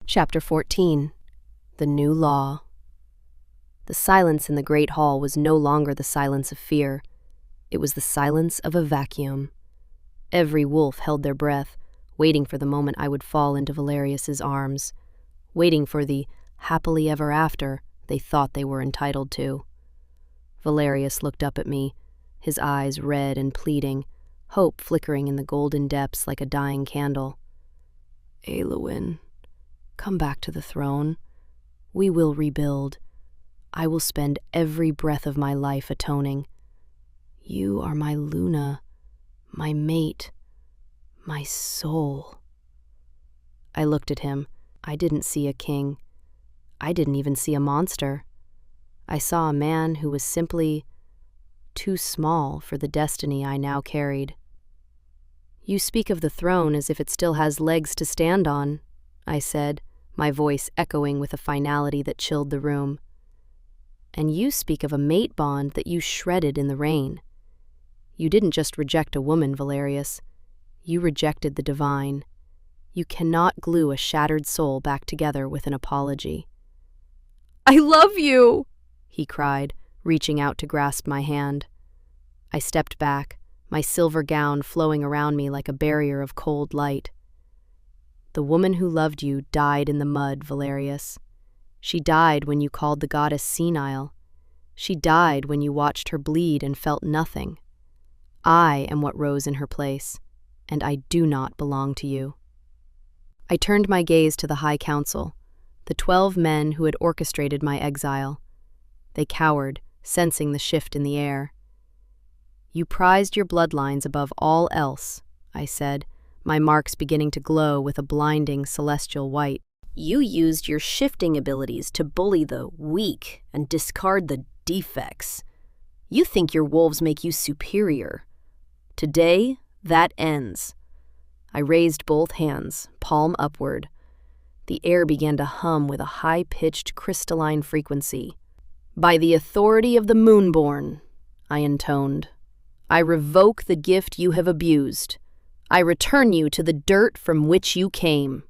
Chapter 14. The New Law. The silence in the great hall was no longer the silence of fear. It was the silence of a vacuum. Every wolf held their breath, waiting for the moment I would fall into Valerius's arms, waiting for the happily ever after they thought they were entitled to. Valerius looked up at me, his eyes red and pleading, hope flickering in the golden depths like a dying candle. "Elowen, come back to the throne. We will rebuild. I will spend every breath of my life atoning. You are my Luna, my mate, my soul." I looked at him. I didn't see a king. I didn't even see a monster. I saw a man who was simply too small for the destiny I now carried. "You speak of the throne as if it still has legs to stand on," I said, my voice echoing with a finality that chilled the room. "And you speak of a mate bond that you shredded in the rain. You didn't just reject a woman, Valerius. You rejected the divine. You cannot glue a shattered soul back together with an apology. "I love you!" he cried, reaching out to grasp my hand. I stepped back, my silver gown flowing around me like a barrier of cold light. "The woman who loved you died in the mud, Valerius. She died when you called the goddess senile. She died when you watched her bleed and felt nothing. I am what rose in her place, and I do not belong to you." I turned my gaze to the High Council, the 12 men who had orchestrated my exile. They cowered, sensing the shift in the air. "You prized your bloodlines above all else," I said, my marks beginning to glow with a blinding celestial white. "You used your shifting abilities to bully the weak and discard the defects. You think your wolves make you superior. Today, that ends." I raised both hands, palm upward. The air began to hum with a high-pitched crystalline frequency. "By the authority of the Moonborn," I intoned, "I revoke the gift you have abused. I return you to the dirt from which you came."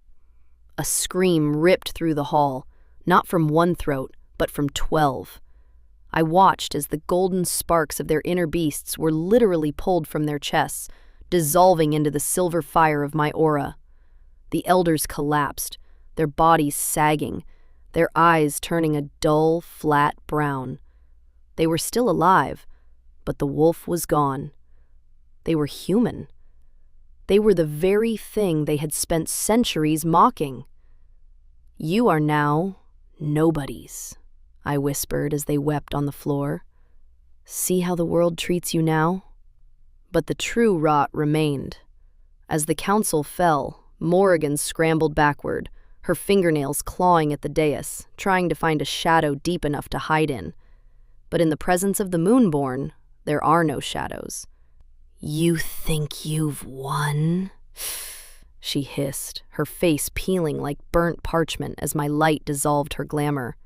A scream ripped through the hall, not from one throat, but from 12. I watched as the golden sparks of their inner beasts were literally pulled from their chests, dissolving into the silver fire of my aura. The elders collapsed, their bodies sagging, their eyes turning a dull, flat brown. They were still alive, but the wolf was gone. They were human. They were the very thing they had spent centuries mocking. "You are now nobodies," I whispered as they wept on the floor. "See how the world treats you now?" But the true rot remained. As the council fell, Morrigan scrambled backward, her fingernails clawing at the dais, trying to find a shadow deep enough to hide in. But in the presence of the Moonborn, there are no shadows. "You think you've won?" she hissed, her face peeling like burnt parchment as my light dissolved her glamour.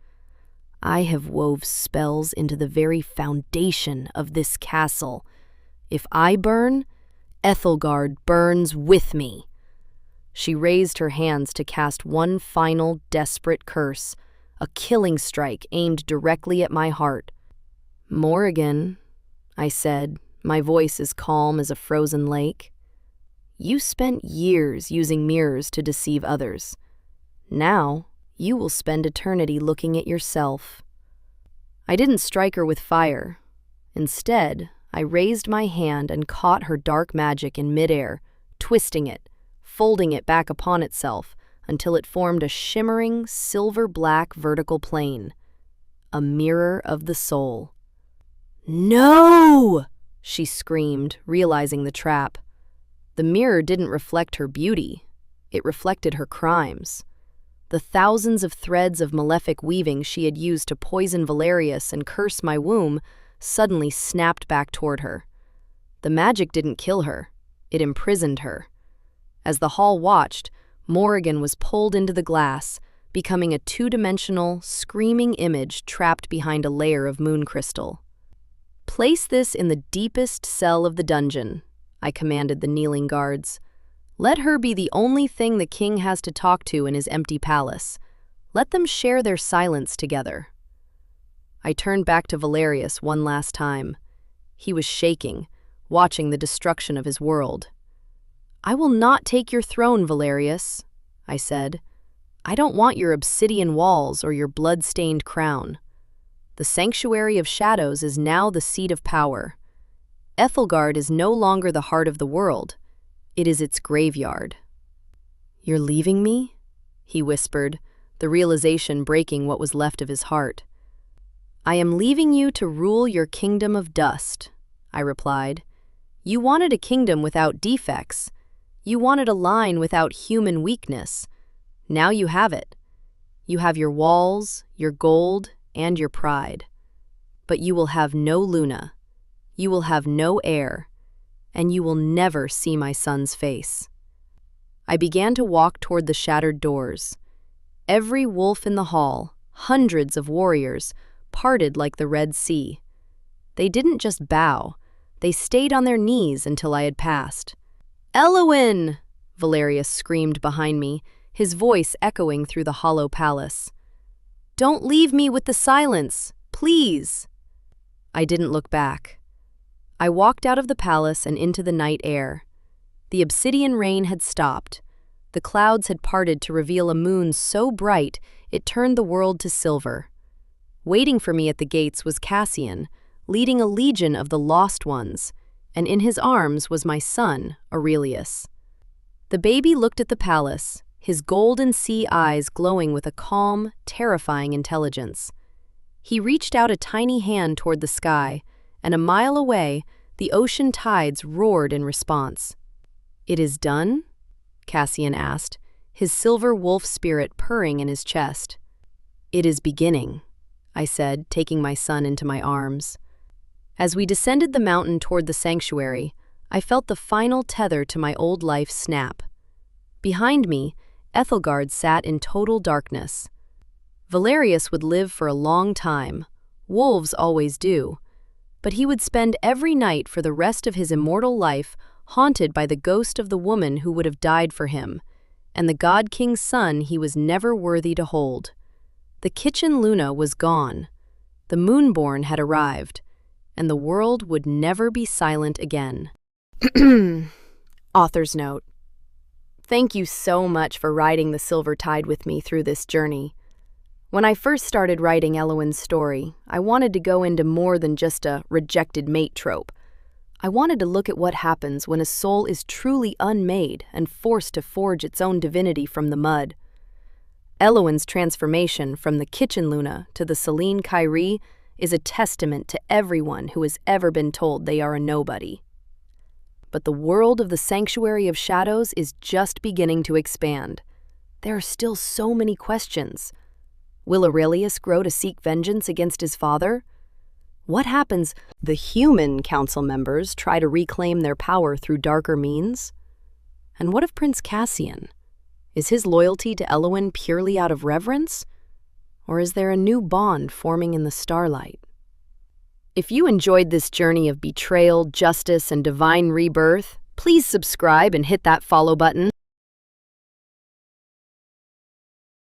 "I have wove spells into the very foundation of this castle. If I burn, Ethelgard burns with me." She raised her hands to cast one final desperate curse, a killing strike aimed directly at my heart. "Morrigan," I said, my voice as calm as a frozen lake, "you spent years using mirrors to deceive others. Now, you will spend eternity looking at yourself." I didn't strike her with fire. Instead, I raised my hand and caught her dark magic in midair, twisting it, folding it back upon itself until it formed a shimmering, silver-black vertical plane. A mirror of the soul. "No!" she screamed, realizing the trap. The mirror didn't reflect her beauty. It reflected her crimes. The thousands of threads of malefic weaving she had used to poison Valerius and curse my womb suddenly snapped back toward her. The magic didn't kill her. It imprisoned her. As the hall watched, Morrigan was pulled into the glass, becoming a two-dimensional, screaming image trapped behind a layer of moon crystal. "Place this in the deepest cell of the dungeon," I commanded the kneeling guards. "Let her be the only thing the king has to talk to in his empty palace. Let them share their silence together." I turned back to Valerius one last time. He was shaking, watching the destruction of his world. "I will not take your throne, Valerius," I said. "I don't want your obsidian walls or your blood-stained crown. The Sanctuary of Shadows is now the seat of power. Ethelgard is no longer the heart of the world. It is its graveyard." "You're leaving me?" he whispered, the realization breaking what was left of his heart. "I am leaving you to rule your kingdom of dust," I replied. "You wanted a kingdom without defects. You wanted a line without human weakness. Now you have it. You have your walls, your gold, and your pride. But you will have no Luna. You will have no heir. And you will never see my son's face." I began to walk toward the shattered doors. Every wolf in the hall, hundreds of warriors, parted like the Red Sea. They didn't just bow. They stayed on their knees until I had passed. "Elowen!" Valerius screamed behind me, his voice echoing through the hollow palace. "Don't leave me with the silence, please!" I didn't look back. I walked out of the palace and into the night air. The Obsidian Rain had stopped. The clouds had parted to reveal a moon so bright it turned the world to silver. Waiting for me at the gates was Cassian, leading a legion of the lost ones, and in his arms was my son, Aurelius. The baby looked at the palace, his golden sea eyes glowing with a calm, terrifying intelligence. He reached out a tiny hand toward the sky, and a mile away, the ocean tides roared in response. "It is done?" Cassian asked, his silver wolf spirit purring in his chest. "It is beginning," I said, taking my son into my arms. As we descended the mountain toward the sanctuary, I felt the final tether to my old life snap. Behind me, Ethelgard sat in total darkness. Valerius would live for a long time. Wolves always do. But he would spend every night for the rest of his immortal life haunted by the ghost of the woman who would have died for him, and the God King's son he was never worthy to hold. The Kitchen Luna was gone. The Moonborn had arrived, and the world would never be silent again. Author's note. Thank you so much for riding the silver tide with me through this journey. When I first started writing Elowen's story, I wanted to go into more than just a rejected mate trope. I wanted to look at what happens when a soul is truly unmade and forced to forge its own divinity from the mud. Elowen's transformation from the Kitchen Luna to the Selene-Kyrie is a testament to everyone who has ever been told they are a nobody. But the world of the Sanctuary of Shadows is just beginning to expand. There are still so many questions. Will Aurelius grow to seek vengeance against his father? What happens when the human council members try to reclaim their power through darker means? And what of Prince Cassian? Is his loyalty to Elowen purely out of reverence? Or is there a new bond forming in the starlight? If you enjoyed this journey of betrayal, justice, and divine rebirth, please subscribe and hit that follow button.